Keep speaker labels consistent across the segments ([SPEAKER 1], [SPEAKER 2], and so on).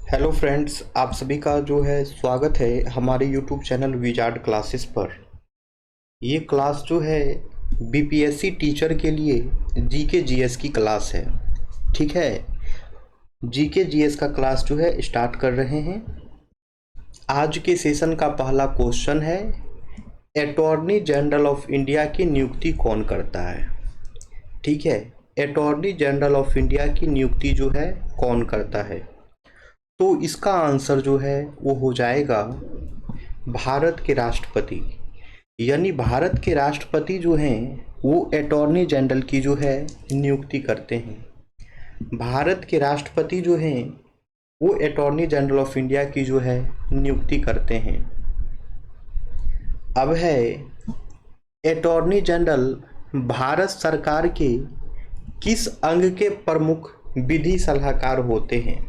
[SPEAKER 1] Hello friends, आप सभी का जो है स्वागत है हमारे यूट्यूब चैनल विजार्ड क्लासेस पर। ये क्लास जो है बीपीएससी टीचर के लिए जीके जीएस की क्लास है। ठीक है, जीके जीएस का क्लास जो है स्टार्ट कर रहे हैं। आज के सेशन का पहला क्वेश्चन है, अटॉर्नी जनरल ऑफ इंडिया की नियुक्ति कौन करता है। ठीक है, अटॉर्नी जनरल ऑफ इंडिया की नियुक्ति जो है कौन करता है। तो इसका आंसर जो है वो हो जाएगा भारत के राष्ट्रपति। यानी भारत के राष्ट्रपति जो हैं वो अटॉर्नी जनरल की जो है नियुक्ति करते हैं। भारत के राष्ट्रपति जो हैं वो अटॉर्नी जनरल ऑफ इंडिया की जो है नियुक्ति करते हैं। अब है, अटॉर्नी जनरल भारत सरकार के किस अंग के प्रमुख विधि सलाहकार होते हैं।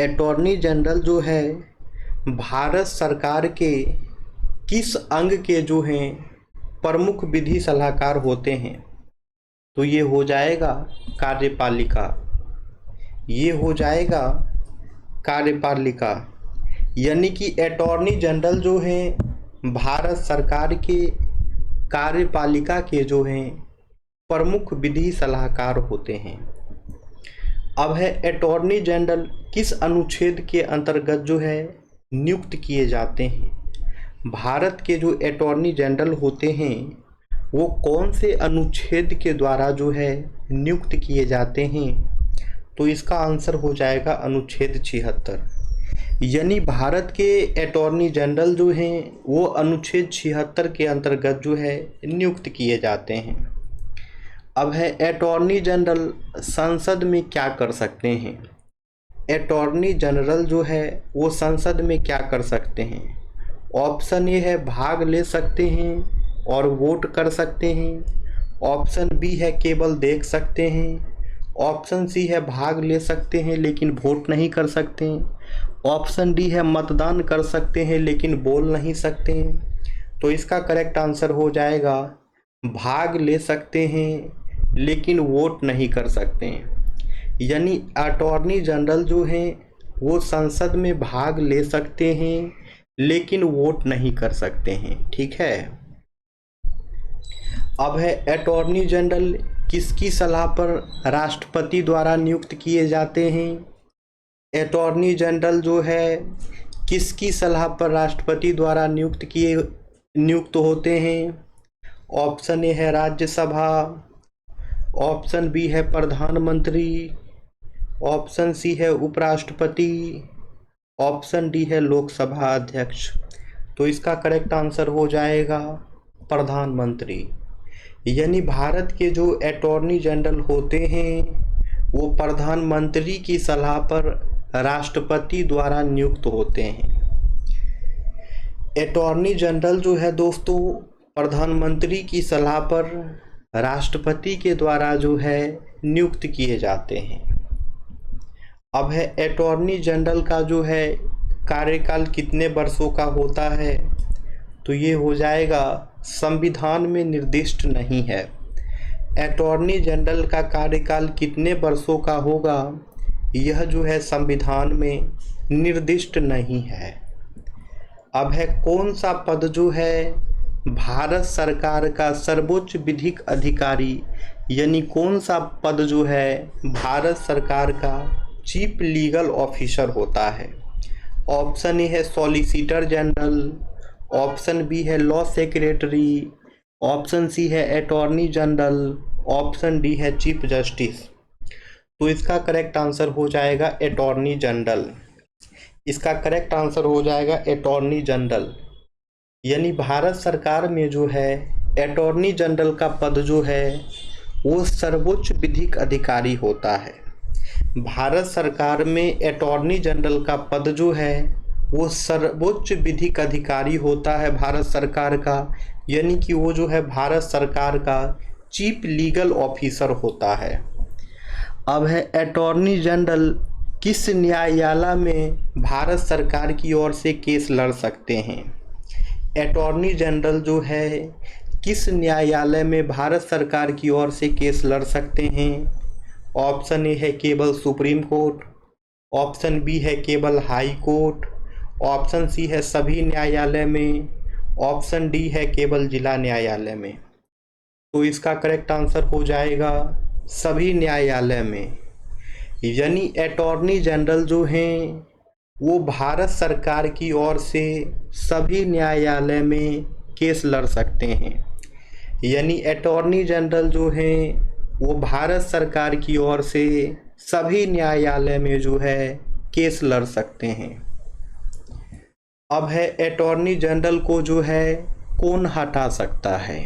[SPEAKER 1] अटॉर्नी जनरल जो है भारत सरकार के किस अंग के जो हैं प्रमुख विधि सलाहकार होते हैं। तो ये हो जाएगा कार्यपालिका। ये हो जाएगा कार्यपालिका। यानी कि अटॉर्नी जनरल जो हैं भारत सरकार के कार्यपालिका के जो हैं प्रमुख विधि सलाहकार होते हैं। अब है, अटॉर्नी जनरल किस अनुच्छेद के अंतर्गत जो है नियुक्त किए जाते हैं। भारत के जो अटॉर्नी जनरल होते हैं वो कौन से अनुच्छेद के द्वारा जो है नियुक्त किए जाते हैं। तो इसका आंसर हो जाएगा अनुच्छेद 76। यानी भारत के अटॉर्नी जनरल जो हैं वो अनुच्छेद 76 के अंतर्गत जो है नियुक्त किए जाते हैं। अब है, अटॉर्नी जनरल संसद में क्या कर सकते हैं। अटॉर्नी जनरल जो है वो संसद में क्या कर सकते हैं। ऑप्शन ए है भाग ले सकते हैं और वोट कर सकते हैं। ऑप्शन बी है केवल देख सकते हैं। ऑप्शन सी है भाग ले सकते हैं लेकिन वोट नहीं कर सकते हैं। ऑप्शन डी है मतदान कर सकते हैं लेकिन बोल नहीं सकते हैं। तो इसका करेक्ट आंसर हो जाएगा भाग ले सकते हैं लेकिन वोट नहीं कर सकते हैं। यानी अटॉर्नी जनरल जो हैं वो संसद में भाग ले सकते हैं लेकिन वोट नहीं कर सकते हैं। ठीक है। अब है, अटॉर्नी जनरल किसकी सलाह पर राष्ट्रपति द्वारा नियुक्त किए जाते हैं। अटॉर्नी जनरल जो है किसकी सलाह पर राष्ट्रपति द्वारा नियुक्त होते हैं। ऑप्शन ए है राज्यसभा। ऑप्शन बी है प्रधानमंत्री। ऑप्शन सी है उपराष्ट्रपति। ऑप्शन डी है लोकसभा अध्यक्ष। तो इसका करेक्ट आंसर हो जाएगा प्रधानमंत्री। यानी भारत के जो अटॉर्नी जनरल होते हैं वो प्रधानमंत्री की सलाह पर राष्ट्रपति द्वारा नियुक्त होते हैं। अटॉर्नी जनरल जो है दोस्तों प्रधानमंत्री की सलाह पर राष्ट्रपति के द्वारा जो है नियुक्त किए जाते हैं। अब है, अटॉर्नी जनरल का जो है कार्यकाल कितने वर्षों का होता है। तो ये हो जाएगा संविधान में निर्दिष्ट नहीं है। अटॉर्नी जनरल का कार्यकाल कितने वर्षों का होगा यह जो है संविधान में निर्दिष्ट नहीं है। अब है, कौन सा पद जो है भारत सरकार का सर्वोच्च विधिक अधिकारी, यानी कौन सा पद जो है भारत सरकार का चीफ लीगल ऑफिसर होता है। ऑप्शन ए है सॉलिसिटर जनरल। ऑप्शन बी है लॉ सेक्रेटरी। ऑप्शन सी है अटॉर्नी जनरल। ऑप्शन डी है चीफ जस्टिस। तो इसका करेक्ट आंसर हो जाएगा अटॉर्नी जनरल। इसका करेक्ट आंसर हो जाएगा अटॉर्नी जनरल। यानी भारत सरकार में जो है अटॉर्नी जनरल का पद जो है वो सर्वोच्च विधिक अधिकारी होता है। भारत सरकार में अटॉर्नी जनरल का पद जो है वो सर्वोच्च विधिक अधिकारी होता है भारत सरकार का। यानी कि वो जो है भारत सरकार का चीफ लीगल ऑफिसर होता है। अब है, अटॉर्नी जनरल किस न्यायालय में भारत सरकार की ओर से केस लड़ सकते हैं। अटॉर्नी जनरल जो है किस न्यायालय में भारत सरकार की ओर से केस लड़ सकते हैं। ऑप्शन ए है केवल सुप्रीम कोर्ट। ऑप्शन बी है केवल हाई कोर्ट, ऑप्शन सी है सभी न्यायालय में, ऑप्शन डी है केवल जिला न्यायालय में। तो इसका करेक्ट आंसर हो जाएगा सभी न्यायालय में। यानी अटॉर्नी जनरल जो हैं वो भारत सरकार की ओर से सभी न्यायालय में केस लड़ सकते हैं। यानी अटॉर्नी जनरल जो हैं वो भारत सरकार की ओर से सभी न्यायालय में जो है केस लड़ सकते हैं। अब है अटॉर्नी जनरल को जो है कौन हटा सकता है।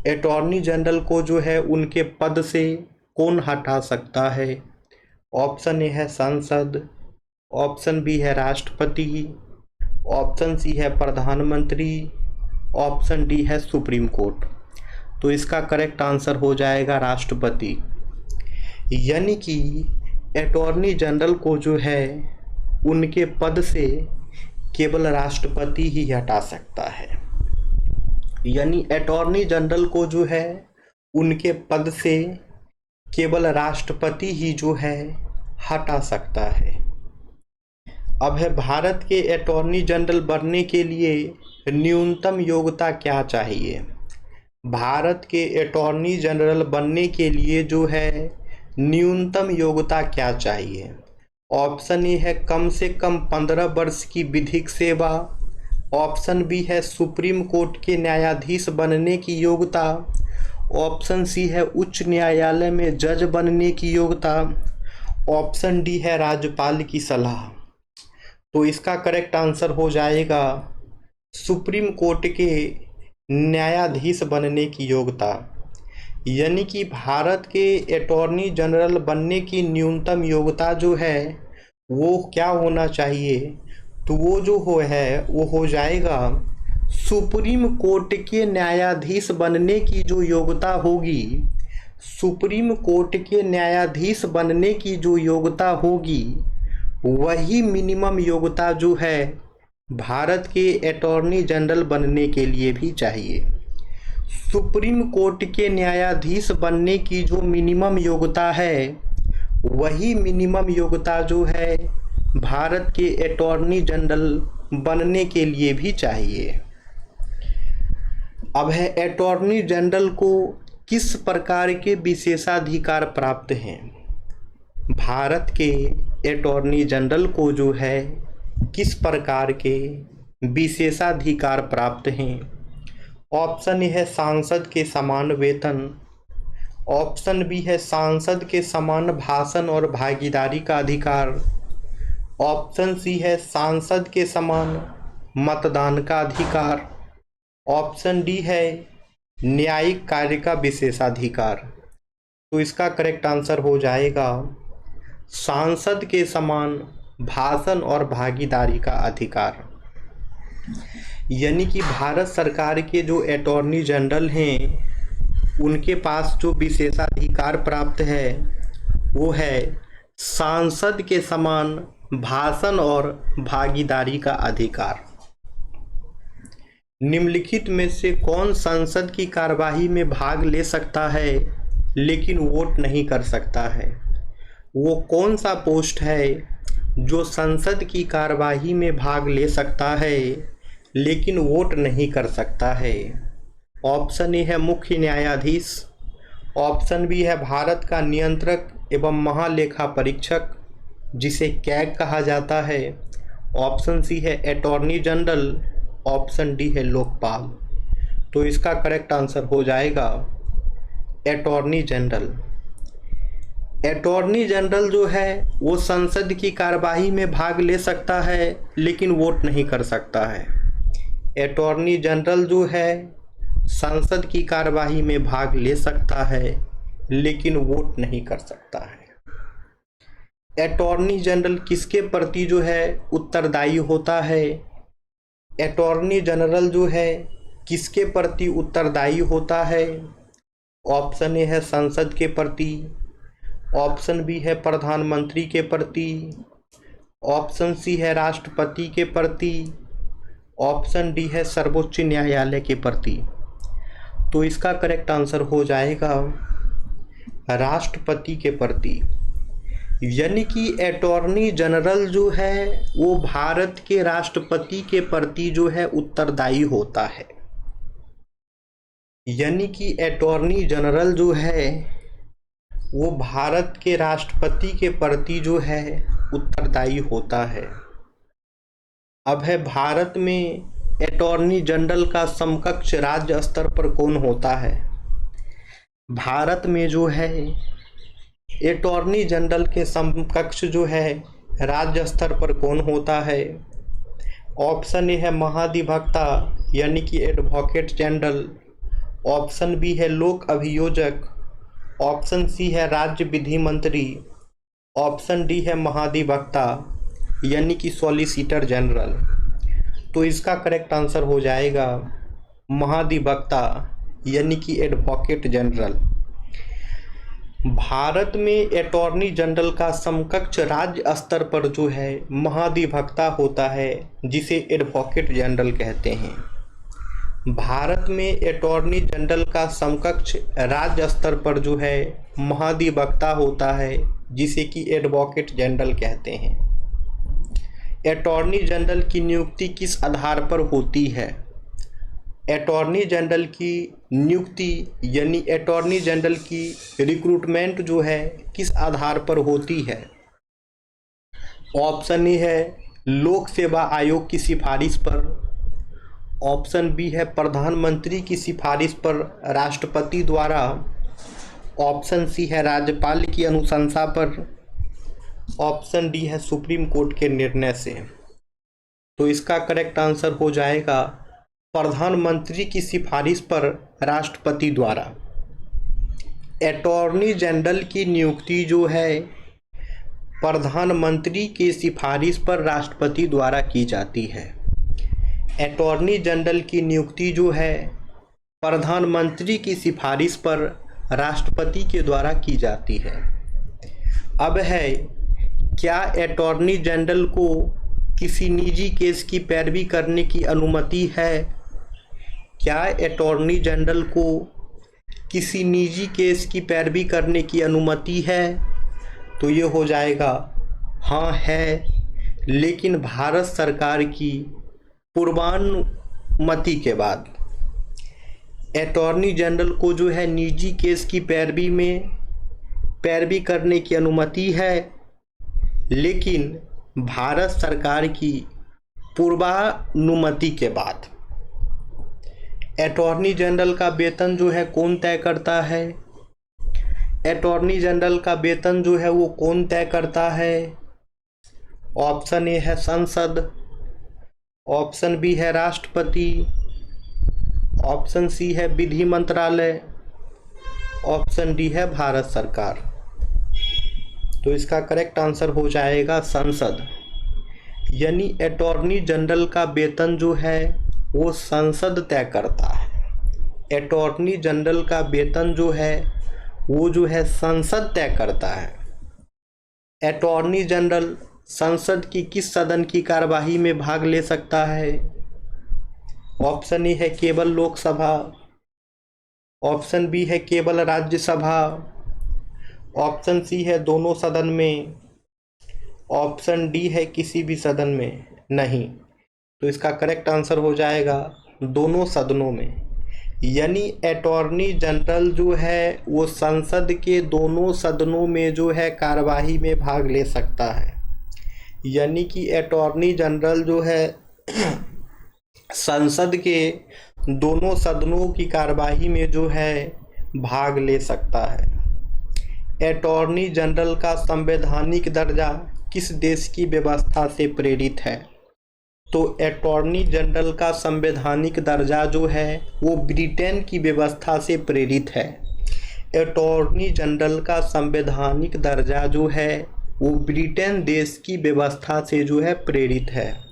[SPEAKER 1] अटॉर्नी जनरल को जो है उनके पद से कौन हटा सकता है। ऑप्शन ए है संसद, ऑप्शन बी है राष्ट्रपति, ऑप्शन सी है प्रधानमंत्री, ऑप्शन डी है सुप्रीम कोर्ट। तो इसका करेक्ट आंसर हो जाएगा राष्ट्रपति। यानी कि अटॉर्नी जनरल को जो है उनके पद से केवल राष्ट्रपति ही हटा सकता है। यानी अटॉर्नी जनरल को जो है उनके पद से केवल राष्ट्रपति ही जो है हटा सकता है। अब है भारत के अटॉर्नी जनरल बनने के लिए न्यूनतम योग्यता क्या चाहिए। भारत के अटॉर्नी जनरल बनने के लिए जो है न्यूनतम योग्यता क्या चाहिए। ऑप्शन ए है कम से कम 15 वर्ष की विधिक सेवा, ऑप्शन बी है सुप्रीम कोर्ट के न्यायाधीश बनने की योग्यता, ऑप्शन सी है उच्च न्यायालय में जज बनने की योग्यता, ऑप्शन डी है राज्यपाल की सलाह। तो इसका करेक्ट आंसर हो जाएगा सुप्रीम कोर्ट के न्यायाधीश बनने की योग्यता। यानी कि भारत के अटॉर्नी जनरल बनने की न्यूनतम योग्यता जो है वो क्या होना चाहिए, तो वो जो वो हो जाएगा सुप्रीम कोर्ट के न्यायाधीश बनने की जो योग्यता होगी। सुप्रीम कोर्ट के न्यायाधीश बनने की जो योग्यता होगी वही मिनिमम योग्यता जो है भारत के अटॉर्नी जनरल बनने के लिए भी चाहिए। सुप्रीम कोर्ट के न्यायाधीश बनने की जो मिनिमम योग्यता है वही मिनिमम योग्यता जो है भारत के अटॉर्नी जनरल बनने के लिए भी चाहिए। अब है अटॉर्नी जनरल को किस प्रकार के विशेषाधिकार प्राप्त हैं। भारत के अटॉर्नी जनरल को जो है किस प्रकार के विशेषाधिकार प्राप्त हैं। ऑप्शन ए है सांसद के समान वेतन, ऑप्शन बी है सांसद के समान भाषण और भागीदारी का अधिकार, ऑप्शन सी है सांसद के समान मतदान का अधिकार, ऑप्शन डी है न्यायिक कार्य का विशेषाधिकार। तो इसका करेक्ट आंसर हो जाएगा सांसद के समान भाषण और भागीदारी का अधिकार। यानी कि भारत सरकार के जो अटॉर्नी जनरल हैं उनके पास जो विशेषाधिकार प्राप्त है वो है सांसद के समान भाषण और भागीदारी का अधिकार। निम्नलिखित में से कौन संसद की कार्यवाही में भाग ले सकता है लेकिन वोट नहीं कर सकता है। वो कौन सा पोस्ट है जो संसद की कार्यवाही में भाग ले सकता है लेकिन वोट नहीं कर सकता है। ऑप्शन ए है मुख्य न्यायाधीश, ऑप्शन बी है भारत का नियंत्रक एवं महालेखा परीक्षक जिसे कैग कहा जाता है, ऑप्शन सी है अटॉर्नी जनरल, ऑप्शन डी है लोकपाल। तो इसका करेक्ट आंसर हो जाएगा अटॉर्नी जनरल। अटॉर्नी जनरल जो है वो संसद की कार्यवाही में भाग ले सकता है लेकिन वोट नहीं कर सकता है। अटॉर्नी जनरल जो है संसद की कार्यवाही में भाग ले सकता है लेकिन वोट नहीं कर सकता है। अटॉर्नी जनरल किसके प्रति जो है उत्तरदायी होता है। अटॉर्नी जनरल जो है किसके प्रति उत्तरदायी होता है। ऑप्शन ए है संसद के प्रति, ऑप्शन बी है प्रधानमंत्री के प्रति, ऑप्शन सी है राष्ट्रपति के प्रति, ऑप्शन डी है सर्वोच्च न्यायालय के प्रति। तो इसका करेक्ट आंसर हो जाएगा राष्ट्रपति के प्रति। यानी कि अटॉर्नी जनरल जो है वो भारत के राष्ट्रपति के प्रति जो है उत्तरदायी होता है। यानी कि अटॉर्नी जनरल जो है वो भारत के राष्ट्रपति के प्रति जो है उत्तरदायी होता है। अब है भारत में अटॉर्नी जनरल का समकक्ष राज्य स्तर पर कौन होता है। भारत में जो है अटॉर्नी जनरल के समकक्ष जो है राज्य स्तर पर कौन होता है। ऑप्शन ए है महाधिवक्ता यानी कि एडवोकेट जनरल, ऑप्शन बी है लोक अभियोजक, ऑप्शन सी है राज्य विधि मंत्री, ऑप्शन डी है महाधिवक्ता यानी कि सॉलिसिटर जनरल। तो इसका करेक्ट आंसर हो जाएगा महाधिवक्ता यानी कि एडवोकेट जनरल। भारत में अटॉर्नी जनरल का समकक्ष राज्य स्तर पर जो है महाधिवक्ता होता है जिसे एडवोकेट जनरल कहते हैं। भारत में अटॉर्नी जनरल का समकक्ष राज्य स्तर पर जो है महाधिवक्ता होता है जिसे कि एडवोकेट जनरल कहते हैं। अटॉर्नी जनरल की नियुक्ति किस आधार पर होती है। अटॉर्नी जनरल की नियुक्ति यानी अटॉर्नी जनरल की रिक्रूटमेंट जो है किस आधार पर होती है। ऑप्शन ए है लोक सेवा आयोग की सिफारिश पर, ऑप्शन बी है प्रधानमंत्री की सिफारिश पर राष्ट्रपति द्वारा, ऑप्शन सी है राज्यपाल की अनुशंसा पर, ऑप्शन डी है सुप्रीम कोर्ट के निर्णय से। तो इसका करेक्ट आंसर हो जाएगा प्रधानमंत्री की सिफारिश पर राष्ट्रपति द्वारा। अटॉर्नी जनरल की नियुक्ति जो है प्रधानमंत्री की सिफारिश पर राष्ट्रपति द्वारा की जाती है। अटॉर्नी जनरल की नियुक्ति जो है प्रधानमंत्री की सिफारिश पर राष्ट्रपति के द्वारा की जाती है। अब है क्या अटॉर्नी जनरल को किसी निजी केस की पैरवी करने की अनुमति है। क्या अटॉर्नी जनरल को किसी निजी केस की पैरवी करने की अनुमति है। तो ये हो जाएगा हाँ है, लेकिन भारत सरकार की पूर्वानुमति के बाद। अटॉर्नी जनरल को जो है निजी केस की पैरवी करने की अनुमति है, लेकिन भारत सरकार की पूर्वानुमति के बाद। अटॉर्नी जनरल का वेतन जो है कौन तय करता है। अटॉर्नी जनरल का वेतन जो है वो कौन तय करता है। ऑप्शन ए है संसद, ऑप्शन बी है राष्ट्रपति, ऑप्शन सी है विधि मंत्रालय, ऑप्शन डी है भारत सरकार। तो इसका करेक्ट आंसर हो जाएगा संसद। यानी अटॉर्नी जनरल का वेतन जो है वो संसद तय करता है। अटॉर्नी जनरल का वेतन जो है वो जो है संसद तय करता है। अटॉर्नी जनरल संसद की किस सदन की कार्यवाही में भाग ले सकता है। ऑप्शन ए है केवल लोकसभा, ऑप्शन बी है केवल राज्यसभा, ऑप्शन सी है दोनों सदन में, ऑप्शन डी है किसी भी सदन में नहीं। तो इसका करेक्ट आंसर हो जाएगा दोनों सदनों में। यानी अटॉर्नी जनरल जो है वो संसद के दोनों सदनों में जो है कार्यवाही में भाग ले सकता है। यानी कि अटॉर्नी जनरल जो है संसद के दोनों सदनों की कार्यवाही में जो है भाग ले सकता है। अटॉर्नी जनरल का संवैधानिक दर्जा किस देश की व्यवस्था से प्रेरित है। तो अटॉर्नी जनरल का संवैधानिक दर्जा जो है वो ब्रिटेन की व्यवस्था से प्रेरित है। अटॉर्नी जनरल का संवैधानिक दर्जा जो है वो ब्रिटेन देश की व्यवस्था से जो है प्रेरित है।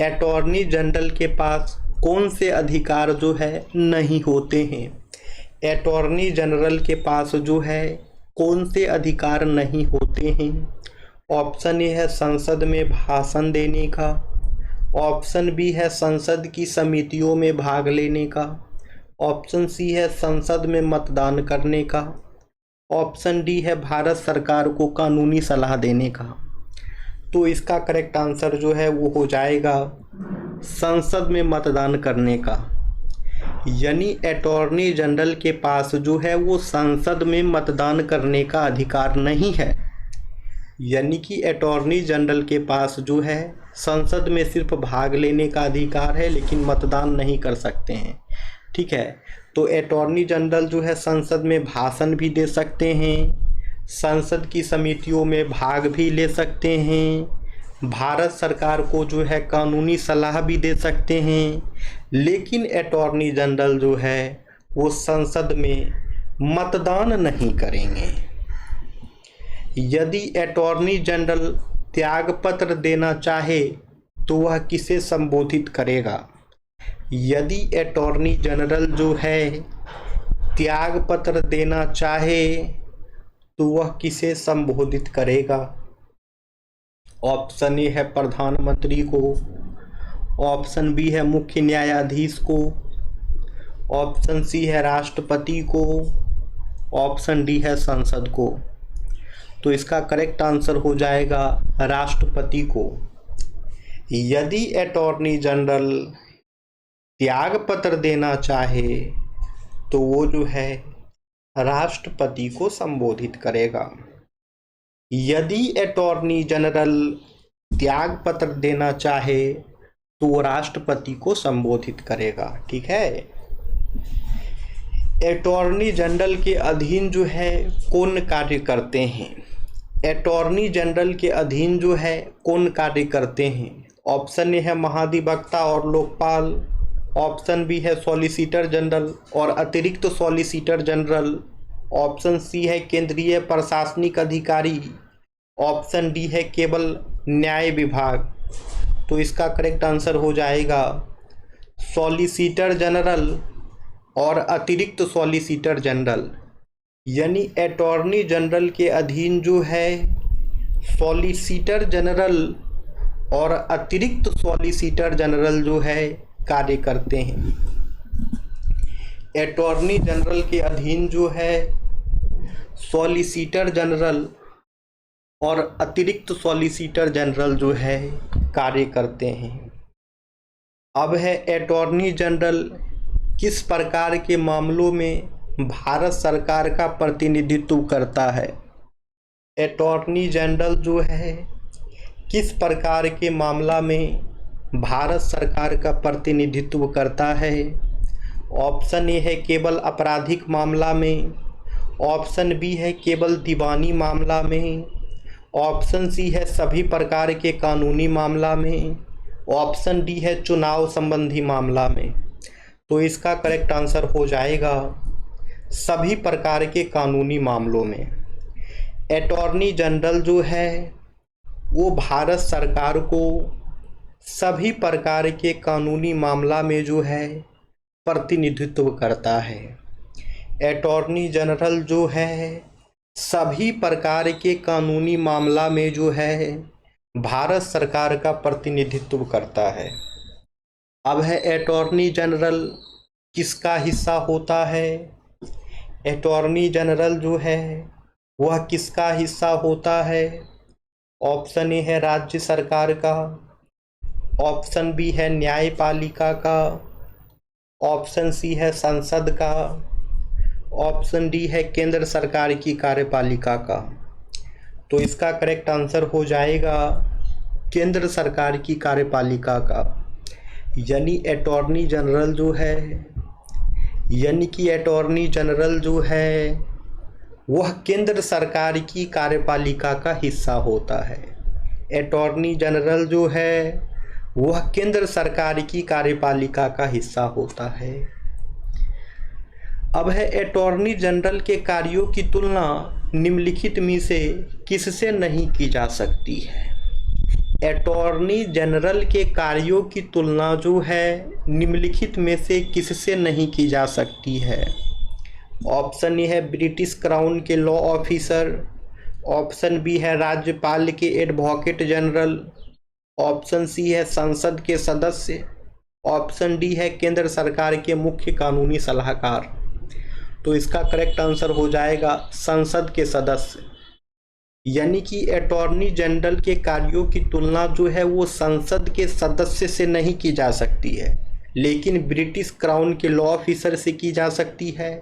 [SPEAKER 1] अटॉर्नी जनरल के पास कौन से अधिकार जो है नहीं होते हैं। अटॉर्नी जनरल के पास जो है कौन से अधिकार नहीं होते हैं। ऑप्शन ए है संसद में भाषण देने का, ऑप्शन बी है संसद की समितियों में भाग लेने का, ऑप्शन सी है संसद में मतदान करने का, ऑप्शन डी है भारत सरकार को कानूनी सलाह देने का। तो इसका करेक्ट आंसर जो है वो हो जाएगा संसद में मतदान करने का। यानी अटॉर्नी जनरल के पास जो है वो संसद में मतदान करने का अधिकार नहीं है। यानी कि अटॉर्नी जनरल के पास जो है संसद में सिर्फ भाग लेने का अधिकार है, लेकिन मतदान नहीं कर सकते हैं। ठीक है, तो अटॉर्नी जनरल जो है संसद में भाषण भी दे सकते हैं, संसद की समितियों में भाग भी ले सकते हैं, भारत सरकार को जो है कानूनी सलाह भी दे सकते हैं, लेकिन अटॉर्नी जनरल जो है वो संसद में मतदान नहीं करेंगे। यदि अटॉर्नी जनरल त्यागपत्र देना चाहे तो वह किसे संबोधित करेगा? यदि अटॉर्नी जनरल जो है त्यागपत्र देना चाहे तो वह किसे संबोधित करेगा? ऑप्शन ए है प्रधानमंत्री को, ऑप्शन बी है मुख्य न्यायाधीश को, ऑप्शन सी है राष्ट्रपति को, ऑप्शन डी है संसद को। तो इसका करेक्ट आंसर हो जाएगा राष्ट्रपति को। यदि अटॉर्नी जनरल त्यागपत्र देना चाहे तो वो जो है राष्ट्रपति को संबोधित करेगा। यदि अटॉर्नी जनरल त्यागपत्र देना चाहे तो वो राष्ट्रपति को संबोधित करेगा। ठीक है, अटॉर्नी जनरल के अधीन जो है कौन कार्य करते हैं? अटॉर्नी जनरल के अधीन जो है कौन कार्य करते हैं? ऑप्शन ए है महाधिवक्ता और लोकपाल, ऑप्शन बी है सॉलिसिटर जनरल और अतिरिक्त सॉलिसिटर जनरल, ऑप्शन सी है केंद्रीय प्रशासनिक अधिकारी, ऑप्शन डी है केवल न्याय विभाग। तो इसका करेक्ट आंसर हो जाएगा सॉलिसिटर जनरल और अतिरिक्त सॉलिसिटर जनरल। यानी अटॉर्नी जनरल के अधीन जो है सॉलिसिटर जनरल और अतिरिक्त सॉलिसिटर जनरल जो है कार्य करते हैं। अटॉर्नी जनरल के अधीन जो है सॉलिसिटर जनरल और अतिरिक्त सॉलिसिटर जनरल जो है कार्य करते हैं। अब है अटॉर्नी जनरल किस प्रकार के मामलों में भारत सरकार का प्रतिनिधित्व करता है? अटॉर्नी जनरल जो है किस प्रकार के मामला में भारत सरकार का प्रतिनिधित्व करता है? ऑप्शन ए है केवल आपराधिक मामला में, ऑप्शन बी है केवल दीवानी मामला में, ऑप्शन सी है सभी प्रकार के कानूनी मामला में, ऑप्शन डी है चुनाव संबंधी मामला में। तो इसका करेक्ट आंसर हो जाएगा सभी प्रकार के कानूनी मामलों में। अटॉर्नी जनरल जो है वो भारत सरकार को सभी प्रकार के कानूनी मामला में जो है प्रतिनिधित्व करता है। अटॉर्नी जनरल जो है सभी प्रकार के कानूनी मामला में जो है भारत सरकार का प्रतिनिधित्व करता है। अब है अटॉर्नी जनरल किसका हिस्सा होता है? अटॉर्नी जनरल जो है वह किसका हिस्सा होता है? ऑप्शन ए है राज्य सरकार का, ऑप्शन बी है न्यायपालिका का, ऑप्शन सी है संसद का, ऑप्शन डी है केंद्र सरकार की कार्यपालिका का। तो इसका करेक्ट आंसर हो जाएगा केंद्र सरकार की कार्यपालिका का। यानी अटॉर्नी जनरल जो है अटॉर्नी जनरल जो है वह केंद्र सरकार की कार्यपालिका का हिस्सा होता है। अटॉर्नी जनरल जो है वह केंद्र सरकार की कार्यपालिका का हिस्सा होता है। अब है अटॉर्नी जनरल के कार्यों की तुलना निम्नलिखित में से किससे नहीं की जा सकती है? अटॉर्नी जनरल के कार्यों की तुलना जो है निम्नलिखित में से किससे नहीं की जा सकती है? ऑप्शन ए है ब्रिटिश क्राउन के लॉ ऑफिसर, ऑप्शन बी है राज्यपाल के एडवोकेट जनरल, ऑप्शन सी है संसद के सदस्य, ऑप्शन डी है केंद्र सरकार के मुख्य कानूनी सलाहकार। तो इसका करेक्ट आंसर हो जाएगा संसद के सदस्य। यानी कि अटॉर्नी जनरल के कार्यों की तुलना जो है वो संसद के सदस्य से नहीं की जा सकती है, लेकिन ब्रिटिश क्राउन के लॉ ऑफिसर से की जा सकती है,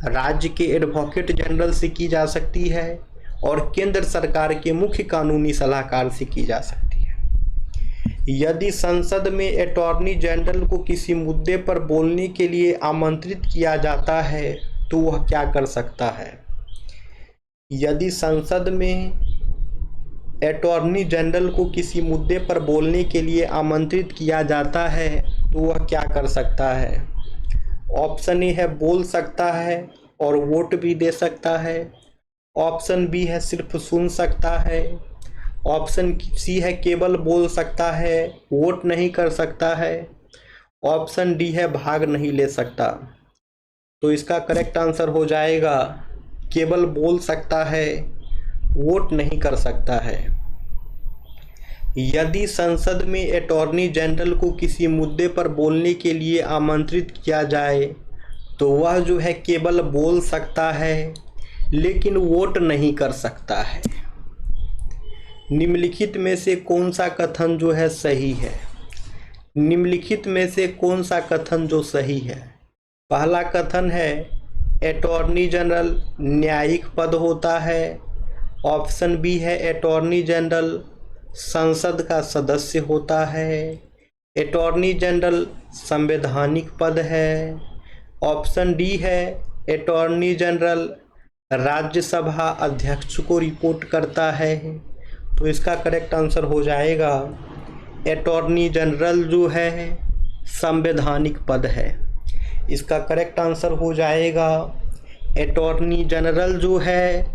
[SPEAKER 1] राज्य के एडवोकेट जनरल से की जा सकती है और केंद्र सरकार के मुख्य कानूनी सलाहकार से की जा सकती है। यदि संसद में अटॉर्नी जनरल को किसी मुद्दे पर बोलने के लिए आमंत्रित किया जाता है तो वह क्या कर सकता है? यदि संसद में अटॉर्नी जनरल को किसी मुद्दे पर बोलने के लिए आमंत्रित किया जाता है तो वह क्या कर सकता है? ऑप्शन ए है बोल सकता है और वोट भी दे सकता है। ऑप्शन बी है सिर्फ सुन सकता है। ऑप्शन सी है केवल बोल सकता है, वोट नहीं कर सकता है। ऑप्शन डी है भाग नहीं ले सकता। तो इसका करेक्ट आंसर हो जाएगा केवल बोल सकता है, वोट नहीं कर सकता है। यदि संसद में अटॉर्नी जनरल को किसी मुद्दे पर बोलने के लिए आमंत्रित किया जाए तो वह जो है केवल बोल सकता है लेकिन वोट नहीं कर सकता है। निम्नलिखित में से कौन सा कथन जो है सही है? निम्नलिखित में से कौन सा कथन जो सही है? पहला कथन है अटॉर्नी जनरल न्यायिक पद होता है। ऑप्शन बी है अटॉर्नी जनरल संसद का सदस्य होता है। अटॉर्नी जनरल संवैधानिक पद है। ऑप्शन डी है अटॉर्नी जनरल राज्यसभा अध्यक्ष को रिपोर्ट करता है। तो इसका करेक्ट आंसर हो जाएगा अटॉर्नी जनरल जो है संवैधानिक पद है। इसका करेक्ट आंसर हो जाएगा अटॉर्नी जनरल जो है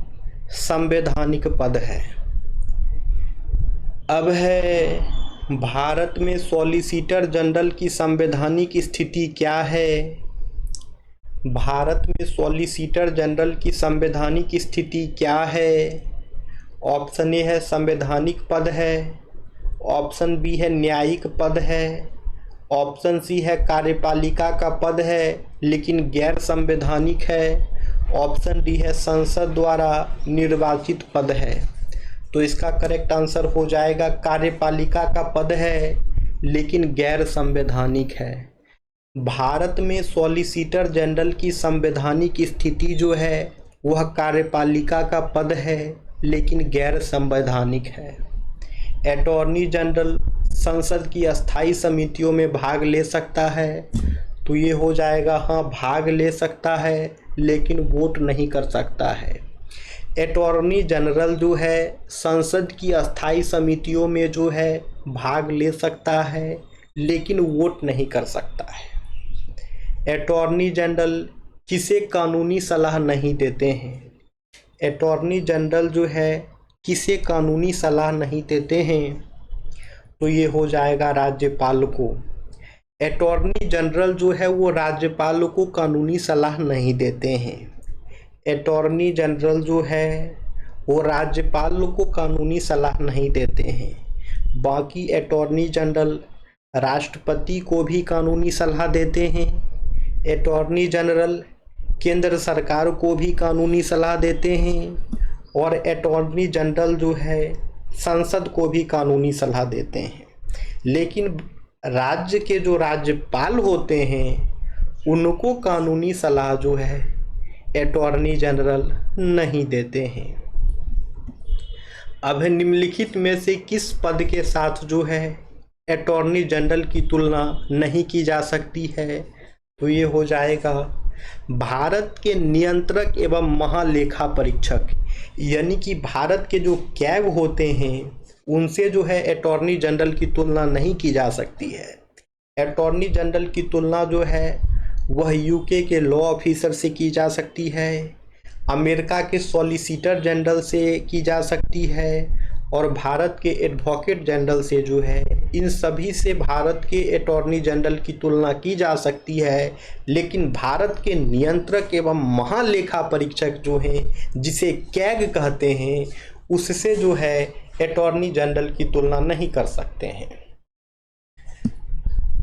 [SPEAKER 1] संवैधानिक पद है। अब है भारत में सॉलिसिटर जनरल की संवैधानिक स्थिति क्या है? भारत में सॉलिसिटर जनरल की संवैधानिक स्थिति क्या है? ऑप्शन ए है संवैधानिक पद है। ऑप्शन बी है न्यायिक पद है। ऑप्शन सी है कार्यपालिका का पद है लेकिन गैर संवैधानिक है। ऑप्शन डी है संसद द्वारा निर्वाचित पद है। तो इसका करेक्ट आंसर हो जाएगा कार्यपालिका का पद है लेकिन गैर संवैधानिक है। भारत में सॉलिसिटर जनरल की संवैधानिक स्थिति जो है वह कार्यपालिका का पद है लेकिन गैर संवैधानिक है। अटॉर्नी जनरल संसद की अस्थाई समितियों में भाग ले सकता है, तो ये हो जाएगा हाँ भाग ले सकता है लेकिन वोट नहीं कर सकता है। अटॉर्नी जनरल जो है संसद की अस्थाई समितियों में जो है भाग ले सकता है लेकिन वोट नहीं कर सकता है। अटॉर्नी जनरल किसे कानूनी सलाह नहीं देते हैं? अटॉर्नी जनरल जो है किसे कानूनी सलाह नहीं देते हैं? तो ये हो जाएगा राज्यपाल को। अटॉर्नी जनरल जो है वो राज्यपाल को कानूनी सलाह नहीं देते हैं। अटॉर्नी जनरल जो है वो राज्यपाल को कानूनी सलाह नहीं देते हैं। बाकी अटॉर्नी जनरल राष्ट्रपति को भी कानूनी सलाह देते हैं। अटॉर्नी जनरल केंद्र सरकार को भी कानूनी सलाह देते हैं और अटॉर्नी जनरल जो है संसद को भी कानूनी सलाह देते हैं। लेकिन राज्य के जो राज्यपाल होते हैं उनको कानूनी सलाह जो है अटॉर्नी जनरल नहीं देते हैं। अब निम्नलिखित में से किस पद के साथ जो है अटॉर्नी जनरल की तुलना नहीं की जा सकती है? तो ये हो जाएगा भारत के नियंत्रक एवं महालेखा परीक्षक, यानी कि भारत के जो कैग होते हैं उनसे जो है अटॉर्नी जनरल की तुलना नहीं की जा सकती है। अटॉर्नी जनरल की तुलना जो है वह यूके के लॉ ऑफिसर से की जा सकती है, अमेरिका के सॉलिसिटर जनरल से की जा सकती है और भारत के एडवोकेट जनरल से जो है, इन सभी से भारत के अटॉर्नी जनरल की तुलना की जा सकती है। लेकिन भारत के नियंत्रक एवं महालेखा परीक्षक जो हैं जिसे कैग कहते हैं उससे जो है अटॉर्नी जनरल की तुलना नहीं कर सकते हैं।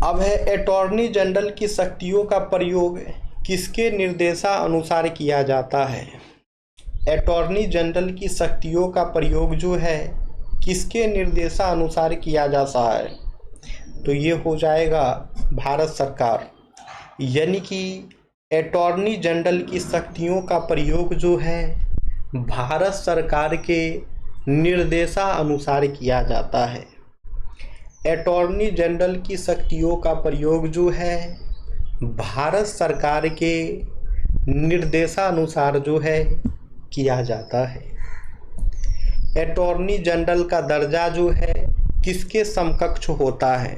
[SPEAKER 1] अब है अटॉर्नी जनरल की शक्तियों का प्रयोग किसके निर्देशानुसार किया जाता है? अटॉर्नी जनरल की शक्तियों का प्रयोग जो है किसके निर्देशानुसार किया जाता है? तो ये हो जाएगा भारत सरकार। यानी कि अटॉर्नी जनरल की शक्तियों का प्रयोग जो है भारत सरकार के निर्देशानुसार किया जाता है। अटॉर्नी जनरल की शक्तियों का प्रयोग जो है भारत सरकार के निर्देशानुसार जो है किया जाता है। अटॉर्नी जनरल का दर्जा जो है किसके समकक्ष होता है?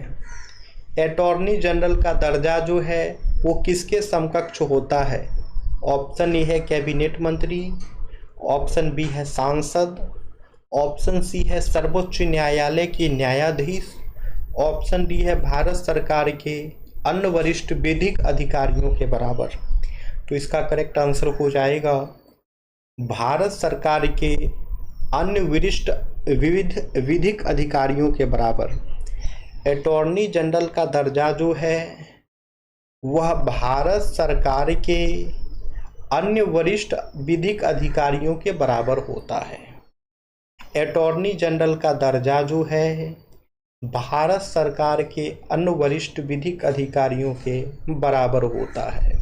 [SPEAKER 1] अटॉर्नी जनरल का दर्जा जो है वो किसके समकक्ष होता है? ऑप्शन ए है कैबिनेट मंत्री, ऑप्शन बी है सांसद, ऑप्शन सी है सर्वोच्च न्यायालय के न्यायाधीश, ऑप्शन डी है भारत सरकार के अन्य वरिष्ठ विधिक अधिकारियों के बराबर। तो इसका करेक्ट आंसर हो जाएगा भारत सरकार के अन्य वरिष्ठ विधिक अधिकारियों के बराबर। अटॉर्नी जनरल का दर्जा जो है वह भारत सरकार के अन्य वरिष्ठ विधिक अधिकारियों के बराबर होता है। अटॉर्नी जनरल का दर्जा जो है भारत सरकार के अन्य वरिष्ठ विधिक अधिकारियों के बराबर होता है।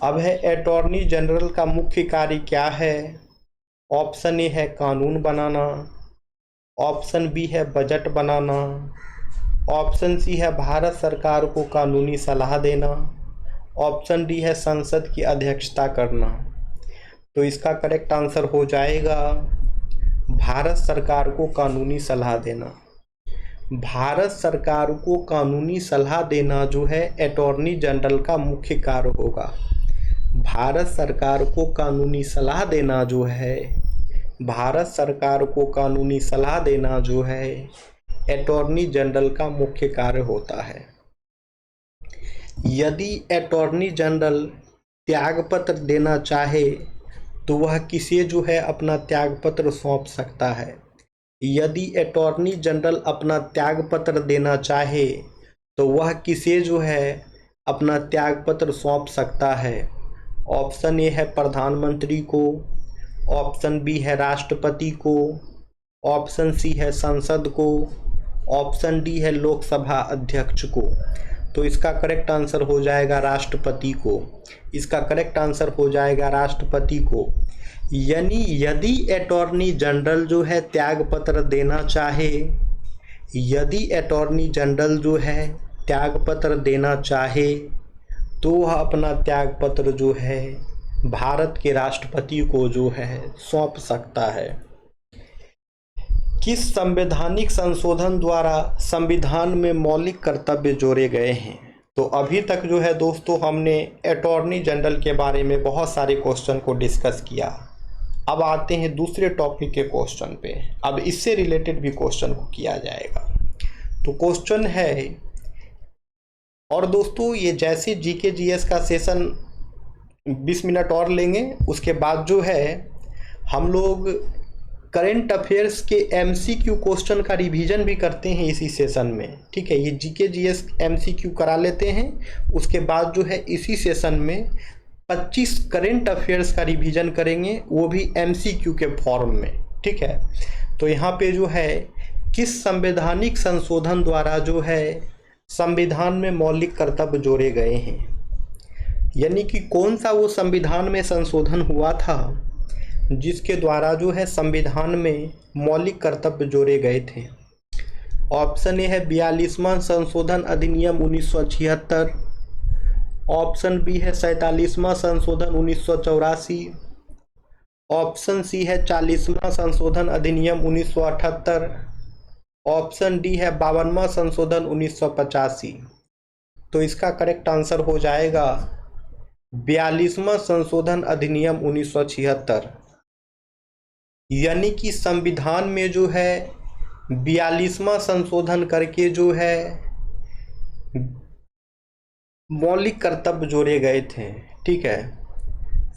[SPEAKER 1] अब है अटॉर्नी जनरल का मुख्य कार्य क्या है? ऑप्शन ए है कानून बनाना, ऑप्शन बी है बजट बनाना, ऑप्शन सी है भारत सरकार को कानूनी सलाह देना, ऑप्शन डी है संसद की अध्यक्षता करना। तो इसका करेक्ट आंसर हो जाएगा भारत सरकार को कानूनी सलाह देना। भारत सरकार को कानूनी सलाह देना जो है अटॉर्नी जनरल का मुख्य कार्य होगा। भारत सरकार को कानूनी सलाह देना जो है भारत सरकार को कानूनी सलाह देना जो है अटॉर्नी जनरल का मुख्य कार्य होता है। यदि अटॉर्नी जनरल त्यागपत्र देना चाहे तो वह किसे जो है अपना त्यागपत्र सौंप सकता है? यदि अटॉर्नी जनरल अपना त्यागपत्र देना चाहे तो वह किसे जो है अपना त्यागपत्र सौंप सकता है? ऑप्शन ए है प्रधानमंत्री को, ऑप्शन बी है राष्ट्रपति को, ऑप्शन सी है संसद को, ऑप्शन डी है लोकसभा अध्यक्ष को। तो इसका करेक्ट आंसर हो जाएगा राष्ट्रपति को। इसका करेक्ट आंसर हो जाएगा राष्ट्रपति को। यानी यदि अटॉर्नी जनरल जो है त्यागपत्र देना चाहे, यदि अटॉर्नी जनरल जो है त्यागपत्र देना चाहे तो वह अपना त्यागपत्र जो है भारत के राष्ट्रपति को जो है सौंप सकता है। किस संवैधानिक संशोधन द्वारा संविधान में मौलिक कर्तव्य जोड़े गए हैं? तो अभी तक जो है दोस्तों हमने अटॉर्नी जनरल के बारे में बहुत सारे क्वेश्चन को डिस्कस किया। अब आते हैं दूसरे टॉपिक के क्वेश्चन पे। अब इससे रिलेटेड भी क्वेश्चन को किया जाएगा। तो क्वेश्चन है, और दोस्तों ये जैसे जीके जीएस का सेशन 20 मिनट और लेंगे, उसके बाद जो है हम लोग करंट अफेयर्स के एमसीक्यू क्वेश्चन का रिवीजन भी करते हैं इसी सेशन में। ठीक है, ये जीके जीएस एमसीक्यू करा लेते हैं, उसके बाद जो है इसी सेशन में 25 करंट अफेयर्स का रिवीजन करेंगे, वो भी एमसीक्यू के फॉर्म में। ठीक है, तो यहाँ पे जो है किस संवैधानिक संशोधन द्वारा जो है संविधान में मौलिक कर्तव्य जोड़े गए हैं, यानी कि कौन सा वो संविधान में संशोधन हुआ था जिसके द्वारा जो है संविधान में मौलिक कर्तव्य जोड़े गए थे। ऑप्शन ए है 42वां संशोधन अधिनियम 1976, ऑप्शन बी है 47वां संशोधन 1984, ऑप्शन सी है 40वां संशोधन अधिनियम 1978, ऑप्शन डी है 52वां संशोधन 1985। तो इसका करेक्ट आंसर हो जाएगा 42वां संशोधन अधिनियम 1976। यानी कि संविधान में जो है 42वां संशोधन करके जो है मौलिक कर्तव्य जोड़े गए थे। ठीक है,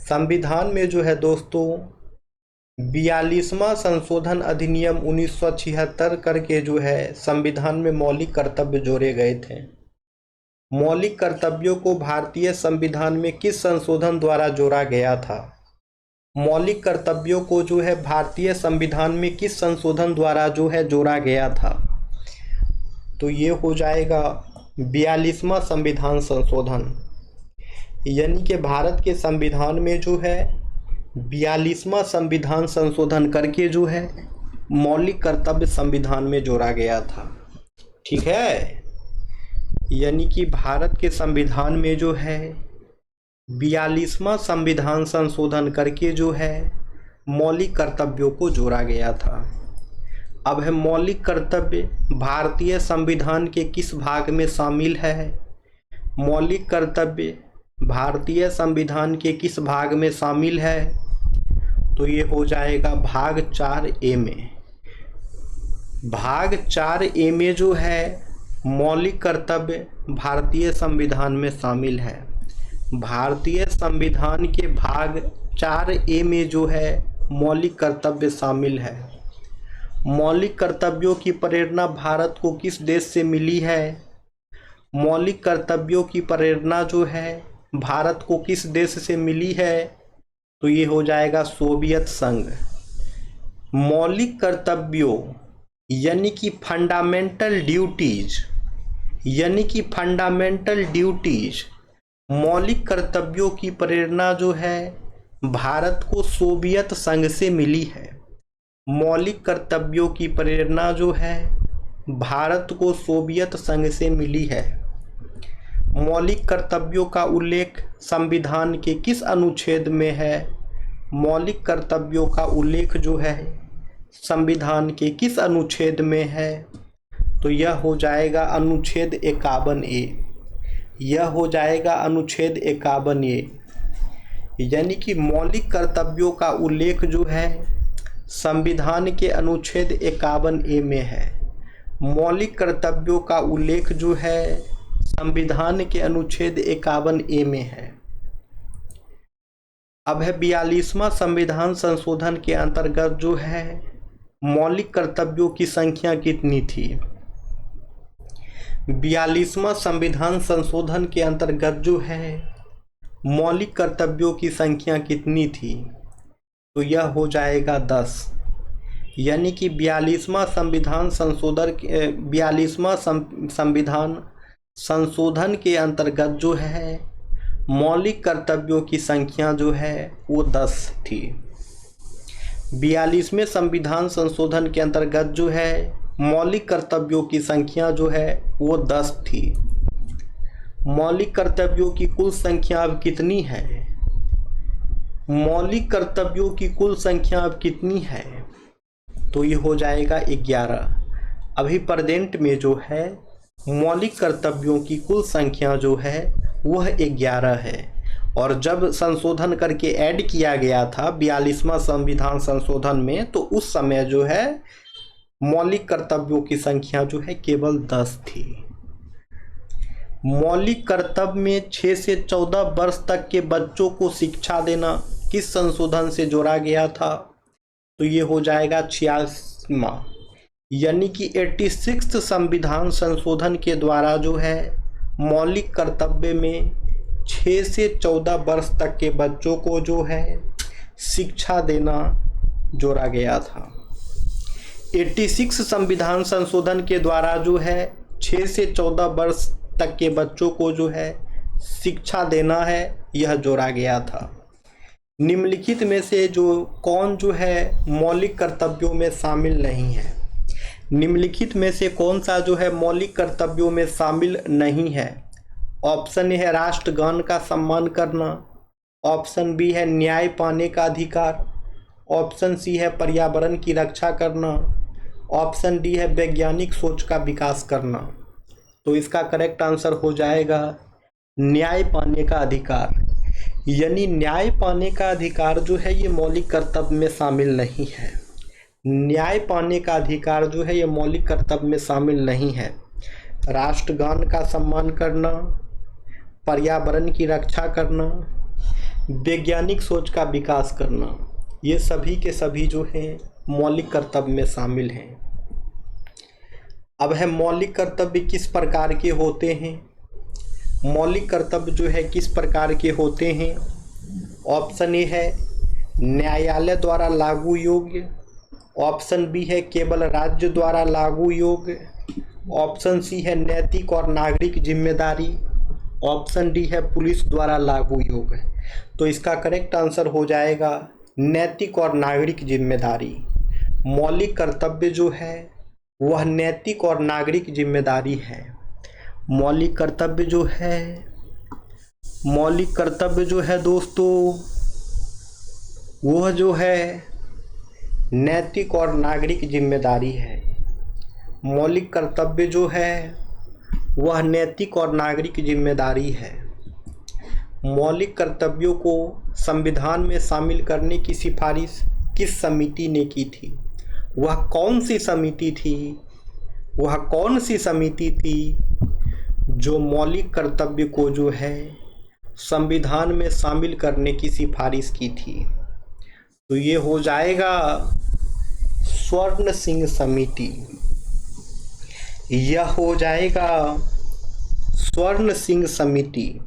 [SPEAKER 1] संविधान में जो है दोस्तों 42वां संशोधन अधिनियम 1976 करके जो है संविधान में मौलिक कर्तव्य जोड़े गए थे। मौलिक कर्तव्यों को भारतीय संविधान में किस संशोधन द्वारा जोड़ा गया था? मौलिक कर्तव्यों को जो है भारतीय संविधान में किस संशोधन द्वारा जो है जोड़ा गया था? तो ये हो जाएगा 42वां संविधान संशोधन। यानी कि भारत के संविधान में जो है 42वां संविधान संशोधन करके जो है मौलिक कर्तव्य संविधान में जोड़ा गया था। ठीक है, यानी कि भारत के संविधान में जो है 42वां संविधान संशोधन करके जो है मौलिक कर्तव्यों को जोड़ा गया था। अब है मौलिक कर्तव्य भारतीय संविधान के किस भाग में शामिल है? मौलिक कर्तव्य भारतीय संविधान के किस भाग में शामिल है? तो ये हो जाएगा भाग 4A में। भाग 4A में जो है मौलिक कर्तव्य भारतीय संविधान में शामिल है। भारतीय संविधान के भाग 4A में जो है मौलिक कर्तव्य शामिल है। मौलिक कर्तव्यों की प्रेरणा भारत को किस देश से मिली है? मौलिक कर्तव्यों की प्रेरणा जो है भारत को किस देश से मिली है? तो ये हो जाएगा सोवियत संघ। मौलिक कर्तव्यों यानी कि फंडामेंटल ड्यूटीज मौलिक कर्तव्यों की प्रेरणा जो है भारत को सोवियत संघ से मिली है। मौलिक कर्तव्यों की प्रेरणा जो है भारत को सोवियत संघ से मिली है। मौलिक कर्तव्यों का उल्लेख संविधान के किस अनुच्छेद में है? मौलिक कर्तव्यों का उल्लेख जो है संविधान के किस अनुच्छेद में है? तो यह हो जाएगा अनुच्छेद 51A। यह हो जाएगा अनुच्छेद 51A। यानी कि मौलिक कर्तव्यों का उल्लेख जो है संविधान के अनुच्छेद 51A में है। मौलिक कर्तव्यों का उल्लेख जो है संविधान के अनुच्छेद 51A में है। अब है 42वां संविधान संशोधन के अंतर्गत जो है मौलिक कर्तव्यों की संख्या कितनी थी? 42वां संविधान संशोधन के अंतर्गत जो है मौलिक कर्तव्यों की संख्या कितनी थी? तो यह हो जाएगा 10। यानी कि 42वां संविधान संशोधन के अंतर्गत जो है मौलिक कर्तव्यों की संख्या जो है वो 10 थी। 42वें संविधान संशोधन के अंतर्गत जो है मौलिक कर्तव्यों की संख्या जो है वो 10 थी। मौलिक कर्तव्यों की कुल संख्या अब कितनी है? मौलिक कर्तव्यों की कुल संख्या अब कितनी है? तो ये हो जाएगा 11। अभी प्रेजेंट में जो है मौलिक कर्तव्यों की कुल संख्या जो है वह 11 है। और जब संशोधन करके ऐड किया गया था 42वां संविधान संशोधन में, तो उस समय जो है मौलिक कर्तव्यों की संख्या जो है केवल 10 थी। मौलिक कर्तव्य में 6 से 14 वर्ष तक के बच्चों को शिक्षा देना किस संशोधन से जोड़ा गया था? तो ये हो जाएगा 86वां। यानी कि 86 संविधान संशोधन के द्वारा जो है मौलिक कर्तव्य में 6 से 14 वर्ष तक के बच्चों को जो है शिक्षा देना जोड़ा गया था। 86 संविधान संशोधन के द्वारा जो है 6 से 14 वर्ष तक के बच्चों को जो है शिक्षा देना है, यह जोड़ा गया था। निम्नलिखित में से कौन जो है मौलिक कर्तव्यों में शामिल नहीं है? निम्नलिखित में से कौन सा जो है मौलिक कर्तव्यों में शामिल नहीं है? ऑप्शन ए है राष्ट्रगान का सम्मान करना, ऑप्शन बी है न्याय पाने का अधिकार, ऑप्शन सी है पर्यावरण की रक्षा करना, ऑप्शन डी है वैज्ञानिक सोच का विकास करना। तो इसका करेक्ट आंसर हो जाएगा न्याय पाने का अधिकार। यानी न्याय पाने का अधिकार जो है ये मौलिक कर्तव्य में शामिल नहीं है। न्याय पाने का अधिकार जो है ये मौलिक कर्तव्य में शामिल नहीं है। राष्ट्रगान का सम्मान करना, पर्यावरण की रक्षा करना, वैज्ञानिक सोच का विकास करना, ये सभी के सभी जो हैं मौलिक कर्तव्य में शामिल हैं। अब है मौलिक कर्तव्य किस प्रकार के होते हैं? मौलिक कर्तव्य जो है किस प्रकार के होते हैं? ऑप्शन ए है न्यायालय द्वारा लागू योग्य, ऑप्शन बी है केवल राज्य द्वारा लागू योग्य, ऑप्शन सी है नैतिक और नागरिक जिम्मेदारी, ऑप्शन डी है पुलिस द्वारा लागू योग्य। तो इसका करेक्ट आंसर हो जाएगा नैतिक और नागरिक जिम्मेदारी। मौलिक कर्तव्य जो है वह नैतिक और नागरिक जिम्मेदारी है। मौलिक कर्तव्य जो है दोस्तों वह जो है नैतिक और नागरिक जिम्मेदारी है। मौलिक कर्तव्य जो है वह नैतिक और नागरिक जिम्मेदारी है। मौलिक कर्तव्यों को संविधान में शामिल करने की सिफारिश किस समिति ने की थी? वह कौन सी समिति थी जो मौलिक कर्तव्य को जो है संविधान में शामिल करने की सिफारिश की थी? तो ये हो जाएगा स्वर्ण सिंह समिति। यह हो जाएगा स्वर्ण सिंह समिति,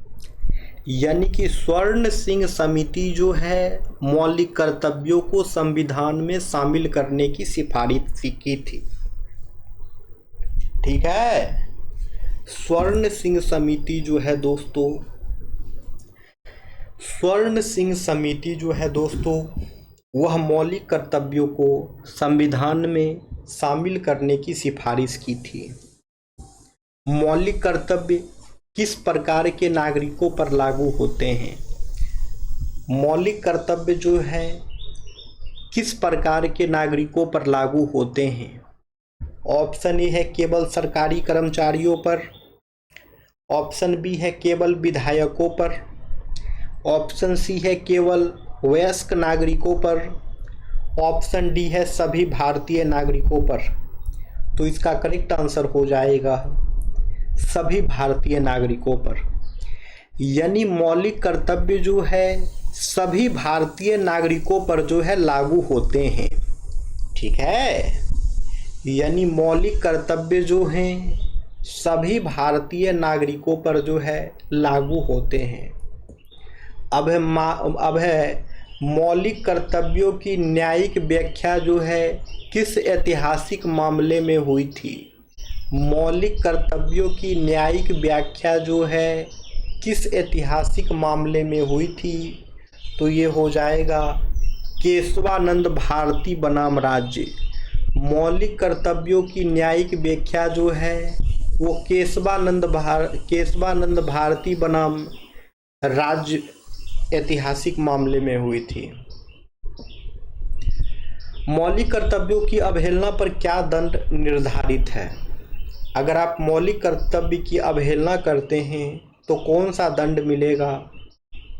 [SPEAKER 1] यानी कि स्वर्ण सिंह समिति जो है मौलिक कर्तव्यों को संविधान में शामिल करने की सिफारिश की थी। ठीक है, स्वर्ण सिंह समिति जो है दोस्तों, वह मौलिक कर्तव्यों को संविधान में शामिल करने की सिफारिश की थी। मौलिक कर्तव्य किस प्रकार के नागरिकों पर लागू होते हैं? मौलिक कर्तव्य जो है किस प्रकार के नागरिकों पर लागू होते हैं? ऑप्शन ए है केवल सरकारी कर्मचारियों पर, ऑप्शन बी है केवल विधायकों पर, ऑप्शन सी है केवल वयस्क नागरिकों पर, ऑप्शन डी है सभी भारतीय नागरिकों पर। तो इसका करेक्ट आंसर हो जाएगा सभी भारतीय नागरिकों पर, यानी मौलिक कर्तव्य जो है सभी भारतीय नागरिकों पर जो है लागू होते हैं। ठीक है, यानी मौलिक कर्तव्य जो हैं सभी भारतीय नागरिकों पर जो है लागू होते हैं। अब है मौलिक कर्तव्यों की न्यायिक व्याख्या जो है किस ऐतिहासिक मामले में हुई थी? मौलिक कर्तव्यों की न्यायिक व्याख्या जो है किस ऐतिहासिक मामले में हुई थी? तो ये हो जाएगा केशवानंद भारती बनाम राज्य। मौलिक कर्तव्यों की न्यायिक व्याख्या जो है वो केशवानंद भारती बनाम राज्य ऐतिहासिक मामले में हुई थी। मौलिक कर्तव्यों की अवहेलना पर क्या दंड निर्धारित है? अगर आप मौलिक कर्तव्य की अवहेलना करते हैं तो कौन सा दंड मिलेगा?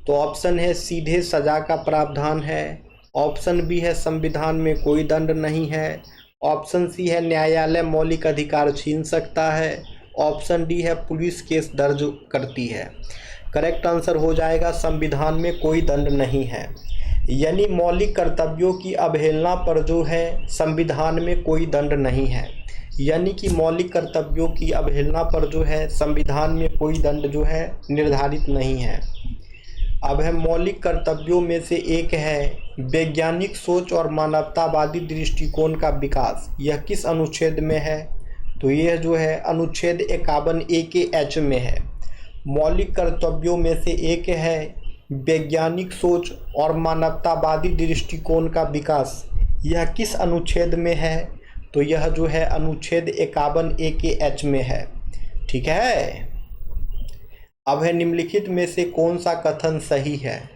[SPEAKER 1] तो ऑप्शन है सीधे सजा का प्रावधान है, ऑप्शन बी है संविधान में कोई दंड नहीं है, ऑप्शन सी है न्यायालय मौलिक अधिकार छीन सकता है, ऑप्शन डी है पुलिस केस दर्ज करती है। करेक्ट आंसर हो जाएगा संविधान में कोई दंड नहीं है, यानी मौलिक कर्तव्यों की अवहेलना पर जो है संविधान में कोई दंड नहीं है, यानी कि मौलिक कर्तव्यों की अवहेलना पर जो है संविधान में कोई दंड जो है निर्धारित नहीं है। अब है मौलिक कर्तव्यों में से एक है वैज्ञानिक सोच और मानवतावादी दृष्टिकोण का विकास। यह किस अनुच्छेद में है? तो यह जो है अनुच्छेद 51A के H में है। मौलिक कर्तव्यों में से एक है वैज्ञानिक सोच और मानवतावादी दृष्टिकोण का विकास। यह किस अनुच्छेद में है? तो यह जो है अनुच्छेद 51A के H में है। ठीक है, अब है निम्नलिखित में से कौन सा कथन सही है?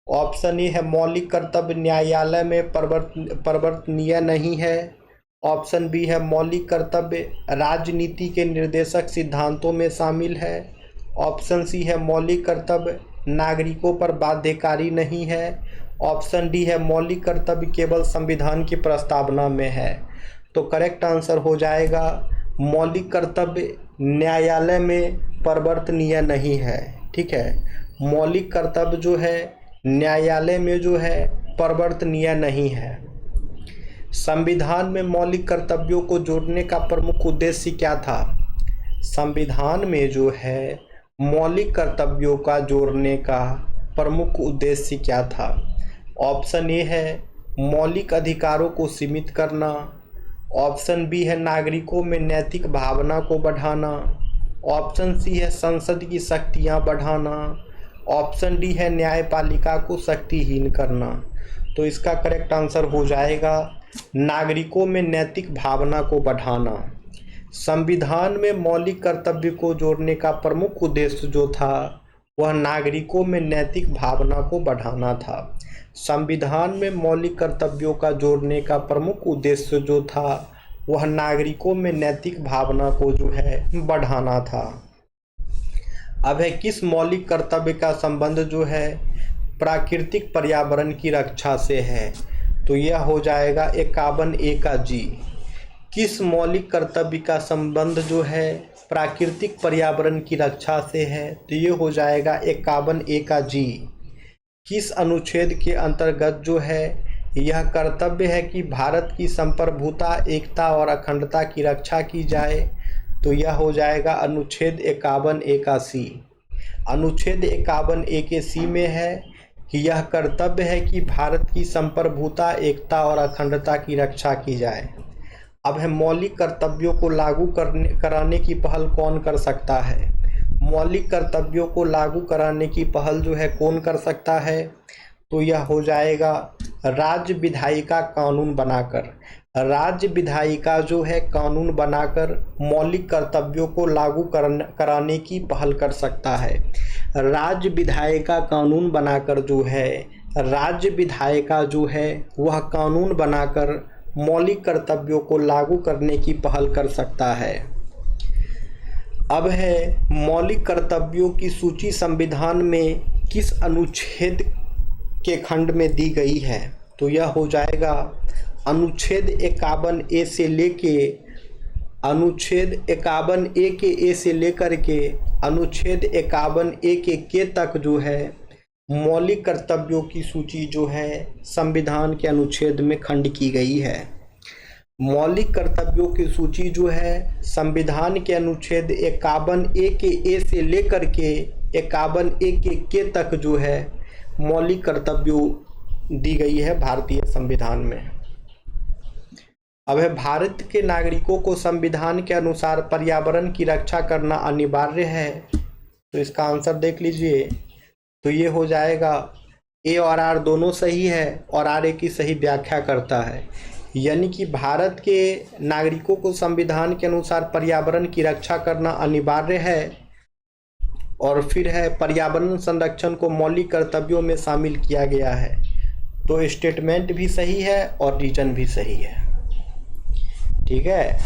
[SPEAKER 1] ऑप्शन ए है मौलिक कर्तव्य न्यायालय में परिवर्तनीय नहीं है, ऑप्शन बी है मौलिक कर्तव्य राजनीति के निर्देशक सिद्धांतों में शामिल है, ऑप्शन सी है मौलिक कर्तव्य नागरिकों पर बाध्यकारी नहीं है, ऑप्शन डी है मौलिक कर्तव्य केवल संविधान की प्रस्तावना में है। तो करेक्ट आंसर हो जाएगा मौलिक कर्तव्य न्यायालय में परिवर्तनीय नहीं है। ठीक है, मौलिक कर्तव्य जो है न्यायालय में जो है परिवर्तनीय नहीं है। संविधान में मौलिक कर्तव्यों को जोड़ने का प्रमुख उद्देश्य क्या था? संविधान में जो है मौलिक कर्तव्यों का जोड़ने का प्रमुख उद्देश्य क्या था? ऑप्शन ए है मौलिक अधिकारों को सीमित करना, ऑप्शन बी है नागरिकों में नैतिक भावना को बढ़ाना, ऑप्शन सी है संसद की शक्तियां बढ़ाना, ऑप्शन डी है न्यायपालिका को शक्तिहीन करना। तो इसका करेक्ट आंसर हो जाएगा नागरिकों में नैतिक भावना को बढ़ाना। संविधान में मौलिक कर्तव्य को जोड़ने का प्रमुख उद्देश्य जो था वह नागरिकों में नैतिक भावना को बढ़ाना था। संविधान में मौलिक कर्तव्यों का जोड़ने का प्रमुख उद्देश्य जो था वह नागरिकों में नैतिक भावना को जो है बढ़ाना था। अब है किस मौलिक कर्तव्य का संबंध जो है प्राकृतिक पर्यावरण की रक्षा से है? तो यह हो जाएगा 51A का जी। किस मौलिक कर्तव्य का संबंध जो है प्राकृतिक पर्यावरण की रक्षा से है? तो ये हो जाएगा 51A का जी। किस अनुच्छेद के अंतर्गत जो है यह कर्तव्य है कि भारत की संप्रभुता, एकता और अखंडता की रक्षा की जाए? तो यह हो जाएगा अनुच्छेद 51A का सी। अनुच्छेद 51A के सी में है कि यह कर्तव्य है कि भारत की संप्रभुता, एकता और अखंडता की रक्षा की जाए। अब है मौलिक कर्तव्यों को लागू कराने की पहल कौन कर सकता है? मौलिक कर्तव्यों को लागू कराने की पहल जो है कौन कर सकता है? तो यह हो जाएगा राज्य विधायिका कानून बनाकर। राज्य विधायिका जो है कानून बनाकर मौलिक कर्तव्यों को लागू कराने की पहल कर सकता है। राज्य विधायिका कानून बनाकर जो है राज्य विधायिका जो है वह कानून बनाकर मौलिक कर्तव्यों को लागू करने की पहल कर सकता है। अब है मौलिक कर्तव्यों की सूची संविधान में किस अनुच्छेद के खंड में दी गई है? तो यह हो जाएगा अनुच्छेद 51A से लेके अनुच्छेद 51A के ए से लेकर के अनुच्छेद 51A के तक जो है मौलिक कर्तव्यों की सूची जो है संविधान के अनुच्छेद में खंड की गई है। मौलिक कर्तव्यों की सूची जो है संविधान के अनुच्छेद 51A के ए से लेकर के 51A के तक जो है मौलिक कर्तव्यों दी गई है भारतीय संविधान में। अब है भारत के नागरिकों को संविधान के अनुसार पर्यावरण की रक्षा करना अनिवार्य है। तो इसका आंसर देख लीजिए। तो ये हो जाएगा ए और आर दोनों सही है और आर ए की सही व्याख्या करता है। यानी कि भारत के नागरिकों को संविधान के अनुसार पर्यावरण की रक्षा करना अनिवार्य है और फिर है पर्यावरण संरक्षण को मौलिक कर्तव्यों में शामिल किया गया है। तो स्टेटमेंट भी सही है और रीजन भी सही है। ठीक है,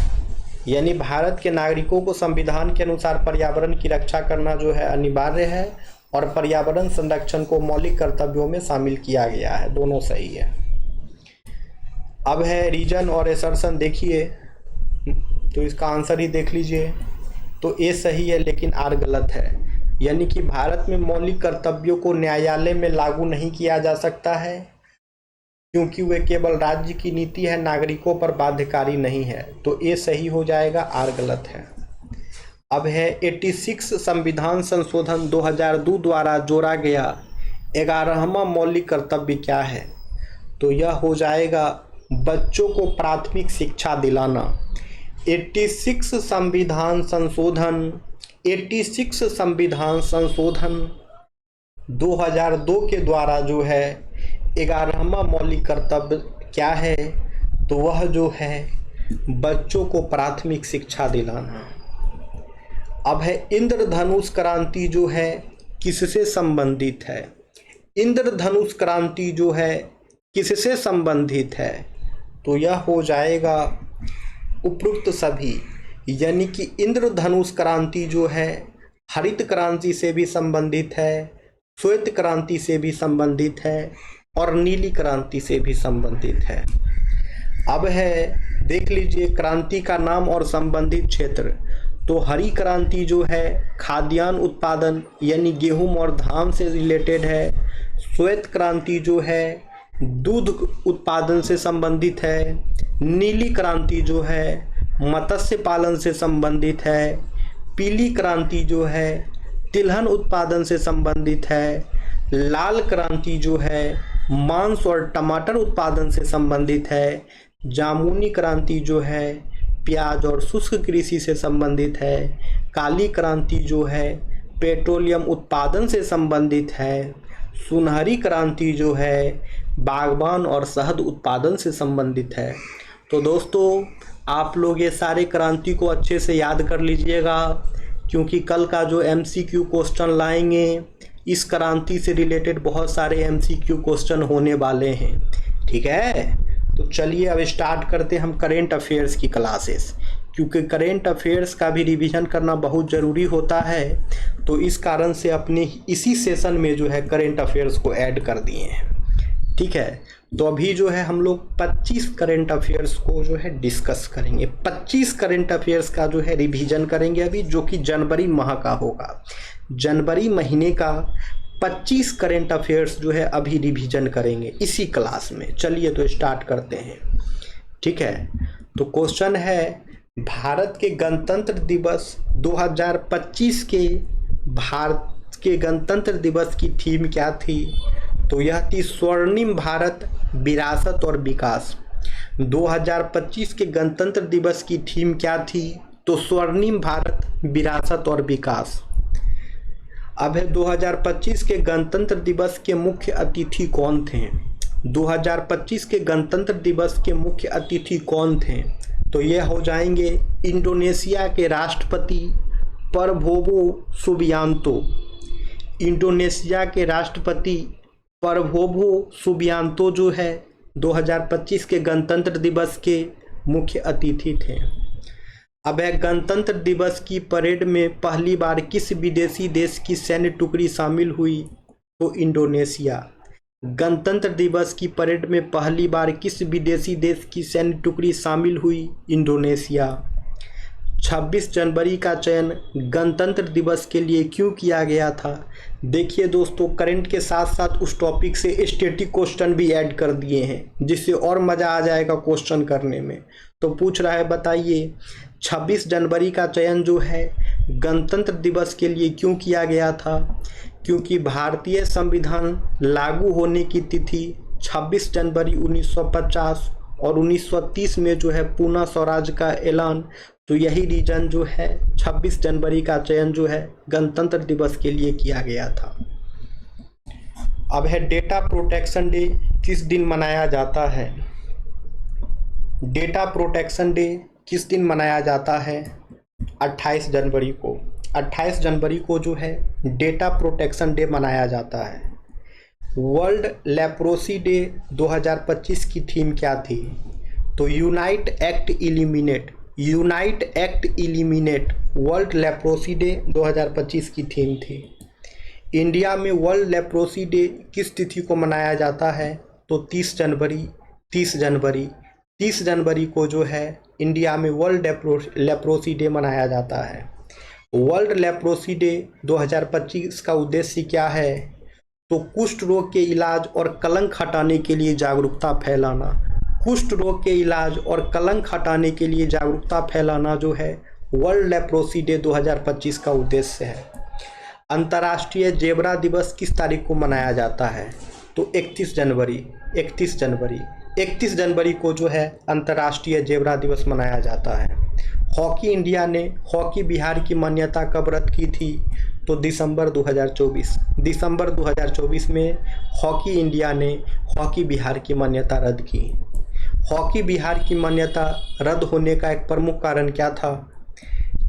[SPEAKER 1] यानी भारत के नागरिकों को संविधान के अनुसार पर्यावरण की रक्षा करना जो है अनिवार्य है और पर्यावरण संरक्षण को मौलिक कर्तव्यों में शामिल किया गया है। दोनों सही है। अब है रीजन और एसर्शन देखिए, तो इसका आंसर ही देख लीजिए। तो ए सही है लेकिन आर गलत है। यानी कि भारत में मौलिक कर्तव्यों को न्यायालय में लागू नहीं किया जा सकता है क्योंकि वे केवल राज्य की नीति है, नागरिकों पर बाध्यकारी नहीं है। तो ए सही हो जाएगा, आर गलत है। अब है 86 संविधान संशोधन 2002 द्वारा जोड़ा गया 11वां मौलिक कर्तव्य क्या है? तो यह हो जाएगा बच्चों को प्राथमिक शिक्षा दिलाना। 86 संविधान संशोधन 2002 के द्वारा जो है 11वां मौलिक कर्तव्य क्या है? तो वह जो है बच्चों को प्राथमिक शिक्षा दिलाना। अब है इंद्रधनुष क्रांति जो है किससे संबंधित है? इंद्रधनुष क्रांति जो है किससे संबंधित है? तो यह हो जाएगा उपरोक्त सभी। यानी कि इंद्रधनुष क्रांति जो है हरित क्रांति से भी संबंधित है, श्वेत क्रांति से भी संबंधित है और नीली क्रांति से भी संबंधित है। अब है देख लीजिए क्रांति का नाम और संबंधित क्षेत्र। तो हरी क्रांति जो है खाद्यान्न उत्पादन यानी गेहूं और धान से रिलेटेड है। श्वेत क्रांति जो है दूध उत्पादन से संबंधित है। नीली क्रांति जो है मत्स्य पालन से संबंधित है। पीली क्रांति जो है तिलहन उत्पादन से संबंधित है। लाल क्रांति जो है मांस और टमाटर उत्पादन से संबंधित है। जामुनी क्रांति जो है प्याज और शुष्क कृषि से संबंधित है। काली क्रांति जो है पेट्रोलियम उत्पादन से संबंधित है। सुनहरी क्रांति जो है बागवान और शहद उत्पादन से संबंधित है। तो दोस्तों आप लोग ये सारे क्रांति को अच्छे से याद कर लीजिएगा, क्योंकि कल का जो MCQ क्वेश्चन लाएंगे इस क्रांति से रिलेटेड बहुत सारे MCQ क्वेश्चन होने वाले हैं। ठीक है, तो चलिए अब स्टार्ट करते हैं हम करेंट अफेयर्स की क्लासेस, क्योंकि करेंट अफेयर्स का भी रिवीजन करना बहुत ज़रूरी होता है। तो इस कारण से अपने इसी सेशन में जो है करेंट अफेयर्स को ऐड कर दिए हैं। ठीक है, तो अभी जो है हम लोग 25 करेंट अफेयर्स को जो है डिस्कस करेंगे। 25 करेंट अफेयर्स का जो है रिवीजन करेंगे अभी, जो कि जनवरी माह का होगा। जनवरी महीने का 25 करेंट अफेयर्स जो है अभी रिवीजन करेंगे इसी क्लास में। चलिए तो स्टार्ट करते हैं। ठीक है, तो क्वेश्चन है भारत के गणतंत्र दिवस 2025 के भारत के गणतंत्र दिवस की थीम क्या थी? तो यह थी स्वर्णिम भारत विरासत और विकास। 2025 के गणतंत्र दिवस की थीम क्या थी? तो स्वर्णिम भारत विरासत और विकास। अब है 2025 के गणतंत्र दिवस के मुख्य अतिथि कौन थे? 2025 के गणतंत्र दिवस के मुख्य अतिथि कौन थे? तो ये हो जाएंगे इंडोनेशिया के राष्ट्रपति प्रबोवो सुबियांतो। इंडोनेशिया के राष्ट्रपति प्रबोवो सुबियांतो जो है 2025 के गणतंत्र दिवस के मुख्य अतिथि थे। अब है गणतंत्र दिवस की परेड में पहली बार किस विदेशी देश की सैन्य टुकड़ी शामिल हुई? तो इंडोनेशिया। गणतंत्र दिवस की परेड में पहली बार किस विदेशी देश की सैन्य टुकड़ी शामिल हुई? इंडोनेशिया। 26 जनवरी का चयन गणतंत्र दिवस के लिए क्यों किया गया था? देखिए दोस्तों, करंट के साथ साथ उस टॉपिक से स्टैटिक क्वेश्चन भी ऐड कर दिए हैं, जिससे और मज़ा आ जाएगा क्वेश्चन करने में। तो पूछ रहा है, बताइए 26 जनवरी का चयन जो है गणतंत्र दिवस के लिए क्यों किया गया था? क्योंकि भारतीय संविधान लागू होने की तिथि 26 जनवरी 1950 और 1930 में जो है पूर्ण स्वराज का ऐलान, तो यही रीजन जो है 26 जनवरी का चयन जो है गणतंत्र दिवस के लिए किया गया था। अब है डेटा प्रोटेक्शन डे किस दिन मनाया जाता है? डेटा प्रोटेक्शन डे किस दिन मनाया जाता है? 28 जनवरी को। 28 जनवरी को जो है डेटा प्रोटेक्शन डे मनाया जाता है। वर्ल्ड लेप्रोसी डे 2025 की थीम क्या थी? तो unite act eliminate. Unite act eliminate world leprosy day 2025 की थीम थी। इंडिया में वर्ल्ड लेप्रोसी डे किस तिथि को मनाया जाता है? तो 30 जनवरी। 30 जनवरी 30 जनवरी को जो है इंडिया में वर्ल्ड लेप्रोसी डे मनाया जाता है। वर्ल्ड लेप्रोसी डे 2025 का उद्देश्य क्या है? तो कुष्ठ रोग के इलाज और कलंक हटाने के लिए जागरूकता फैलाना। कुष्ठ रोग के इलाज और कलंक हटाने के लिए जागरूकता फैलाना जो है वर्ल्ड लेप्रोसी डे 2025 का उद्देश्य है। अंतर्राष्ट्रीय जेब्रा दिवस किस तारीख को मनाया जाता है? तो 31 जनवरी। 31 जनवरी 31 जनवरी को जो है अंतर्राष्ट्रीय जेब्रा दिवस मनाया जाता है। हॉकी इंडिया ने हॉकी बिहार की मान्यता कब रद्द की थी? तो दिसंबर 2024। दिसंबर 2024 में हॉकी इंडिया ने हॉकी बिहार की मान्यता रद्द की। हॉकी बिहार की मान्यता रद्द होने का एक प्रमुख कारण क्या था?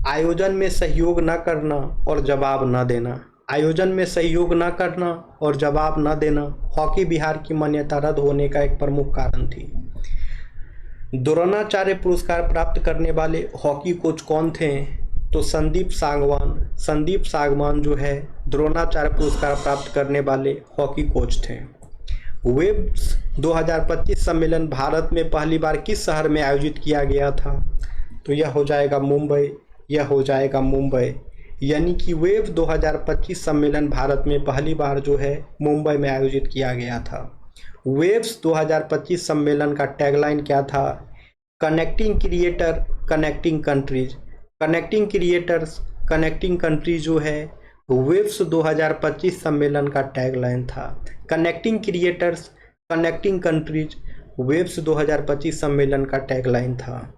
[SPEAKER 1] आयोजन में सहयोग न करना और जवाब न देना। आयोजन में सहयोग न करना और जवाब न देना हॉकी बिहार की मान्यता रद्द होने का एक प्रमुख कारण थी। द्रोणाचार्य पुरस्कार प्राप्त करने वाले हॉकी कोच कौन थे? तो संदीप सांगवान। संदीप सांगवान जो है द्रोणाचार्य पुरस्कार प्राप्त करने वाले हॉकी कोच थे। वेब्स 2025 सम्मेलन भारत में पहली बार किस शहर में आयोजित किया गया था? तो यह हो जाएगा मुंबई। यह हो जाएगा मुंबई। यानी कि वेब 2025 सम्मेलन भारत में पहली बार जो है मुंबई में आयोजित किया गया था। वेब्स 2025 सम्मेलन का टैगलाइन क्या था? Connecting creator connecting countries. Connecting creators connecting countries जो है वेव्स 2025 सम्मेलन का टैगलाइन था। Connecting creators, connecting countries, waves 2025 सम्मेलन का टैगलाइन था।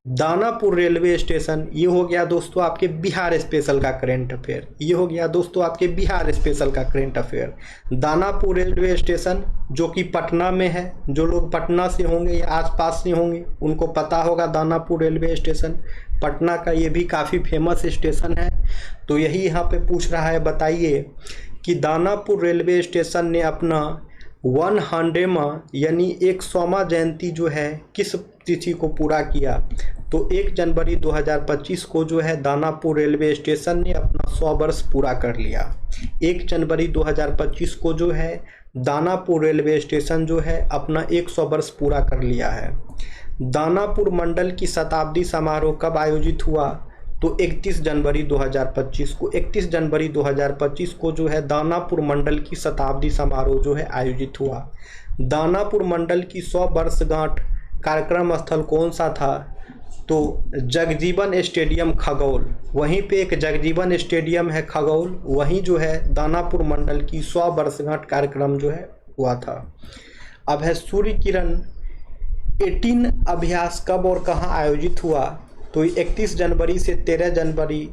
[SPEAKER 1] दानापुर रेलवे स्टेशन, ये हो गया दोस्तों आपके बिहार स्पेशल का करेंट अफेयर। ये हो गया दोस्तों आपके बिहार स्पेशल का current affair. Danapur railway station जो कि पटना में है, जो लोग पटना से होंगे या आसपास से होंगे उनको पता होगा दानापुर रेलवे स्टेशन पटना का, ये भी काफ़ी फेमस स्टेशन है। तो यही यहाँ पे पूछ रहा है, बताइए कि दानापुर रेलवे स्टेशन ने अपना 100वां यानी 100वां जयंती जो है किस तिथि को पूरा किया। तो 1 जनवरी 2025 को जो है दानापुर रेलवे स्टेशन ने अपना 100 वर्ष पूरा कर लिया। 1 जनवरी 2025 को जो है दानापुर रेलवे स्टेशन जो है अपना 100 वर्ष पूरा कर लिया है। दानापुर मंडल की शताब्दी समारोह कब आयोजित हुआ। तो 31 जनवरी 2025 को, 31 जनवरी 2025 को जो है दानापुर मंडल की शताब्दी समारोह जो है आयोजित हुआ। दानापुर मंडल की 100 वर्षगांठ कार्यक्रम स्थल कौन सा था। तो जगजीवन स्टेडियम खगौल, वहीं पे एक जगजीवन स्टेडियम है खगौल, वहीं जो है दानापुर मंडल की 100 वर्षगांठ कार्यक्रम जो है हुआ था। अब है सूर्य किरण 18 अभ्यास कब और कहाँ आयोजित हुआ। तो 31 जनवरी से 13 जनवरी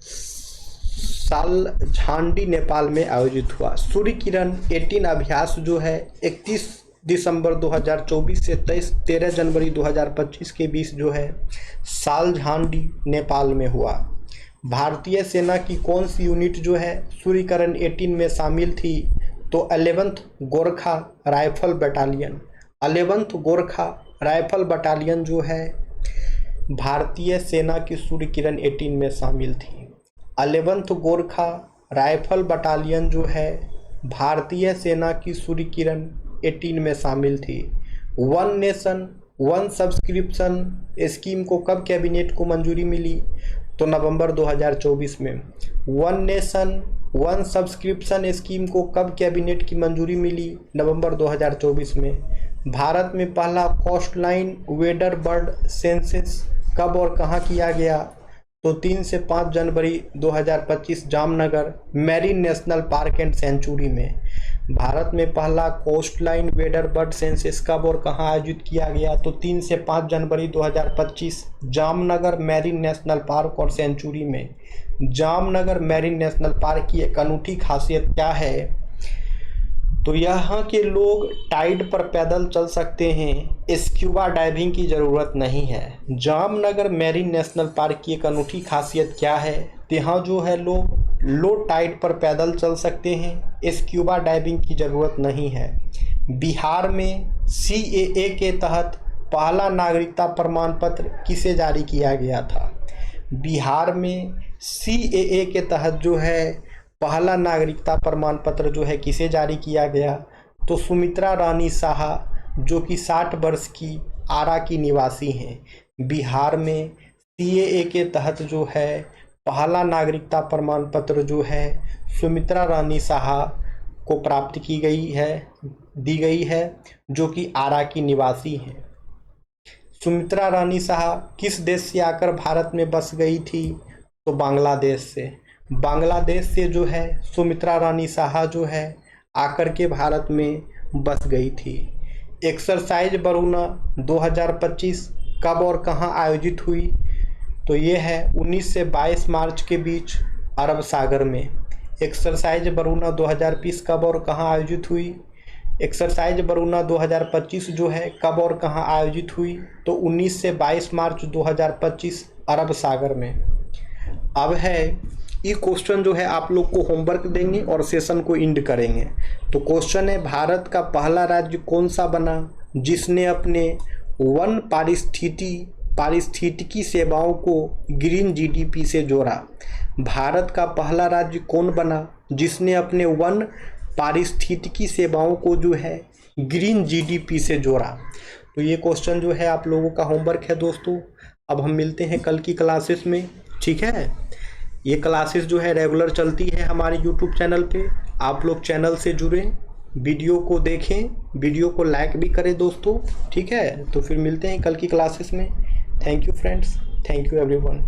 [SPEAKER 1] साल झांडी नेपाल में आयोजित हुआ। सूर्य किरण 18 अभ्यास जो है 31 दिसंबर 2024 से 13 जनवरी 2025 के बीच जो है साल झांडी नेपाल में हुआ। भारतीय सेना की कौन सी यूनिट जो है सूर्यकिरण 18 में शामिल थी। तो 11th Gorkha rifle battalion, 11th Gorkha rifle battalion जो है भारतीय सेना की सूर्यकिरण 18 में शामिल थी। 11th गोरखा राइफल बटालियन जो है भारतीय सेना की सूर्यकिरण 18 में शामिल थी। One nation one subscription scheme को कब कैबिनेट को मंजूरी मिली। तो नवंबर 2024 में। One nation one subscription scheme को कब कैबिनेट की मंजूरी मिली। नवंबर 2024 में। भारत में पहला कोस्टलाइन वेदर बर्ड सेंसस कब और कहाँ किया गया। तो 3 से 5 जनवरी 2025 Jamnagar marine national park and sanctuary में। भारत में पहला कोस्टलाइन वेदर बर्ड सेंसस कब और कहाँ आयोजित किया गया। तो 3 से 5 जनवरी 2025 जामनगर मैरीन नेशनल पार्क और सेंचुरी में। जामनगर मैरीन नेशनल पार्क की एक अनूठी खासियत क्या है। तो यहाँ के लोग टाइड पर पैदल चल सकते हैं, स्क्यूबा डाइविंग की ज़रूरत नहीं है। जामनगर मैरीन नेशनल पार्क की एक अनूठी खासियत क्या है। तो यहाँ जो है लोग लो टाइड पर पैदल चल सकते हैं, स्क्यूबा डाइविंग की ज़रूरत नहीं है। बिहार में CAA के तहत पहला नागरिकता प्रमाण पत्र किसे जारी किया गया था। बिहार में CAA के तहत जो है पहला नागरिकता प्रमाण पत्र जो है किसे जारी किया गया। तो सुमित्रा रानी साहा जो कि 60 वर्ष की आरा की निवासी हैं। बिहार में CAA के तहत जो है पहला नागरिकता प्रमाण पत्र जो है सुमित्रा रानी साहा को प्राप्त की गई है, दी गई है, जो कि आरा की निवासी हैं। सुमित्रा रानी साहा किस देश से आकर भारत में बस गई थी। तो बांग्लादेश से। बांग्लादेश से जो है सुमित्रा रानी साहा जो है आकर के भारत में बस गई थी। एक्सरसाइज बरूना 2025 कब और कहाँ आयोजित हुई। तो ये है 19 से 22 मार्च के बीच अरब सागर में। एक्सरसाइज बरूना 2020 कब और कहाँ आयोजित हुई। एक्सरसाइज बरूना 2025 जो है कब और कहाँ आयोजित हुई। तो 19 से 22 मार्च 2025 अरब सागर में। अब है ये क्वेश्चन जो है आप लोग को होमवर्क देंगे और सेशन को एंड करेंगे। तो क्वेश्चन है भारत का पहला राज्य कौन सा बना जिसने अपने वन पारिस्थितिकी सेवाओं को ग्रीन GDP से जोड़ा। भारत का पहला राज्य कौन बना जिसने अपने वन पारिस्थितिकी सेवाओं को जो है ग्रीन GDP से जोड़ा। तो ये क्वेश्चन जो है आप लोगों का होमवर्क है दोस्तों। अब हम मिलते हैं कल की क्लासेस में, ठीक है। ये क्लासेस जो है रेगुलर चलती है हमारे यूट्यूब चैनल पे। आप लोग चैनल से जुड़ें, वीडियो को देखें, वीडियो को लाइक भी करें दोस्तों, ठीक है। तो फिर मिलते हैं कल की क्लासेस में। Thank you friends, thank you everyone.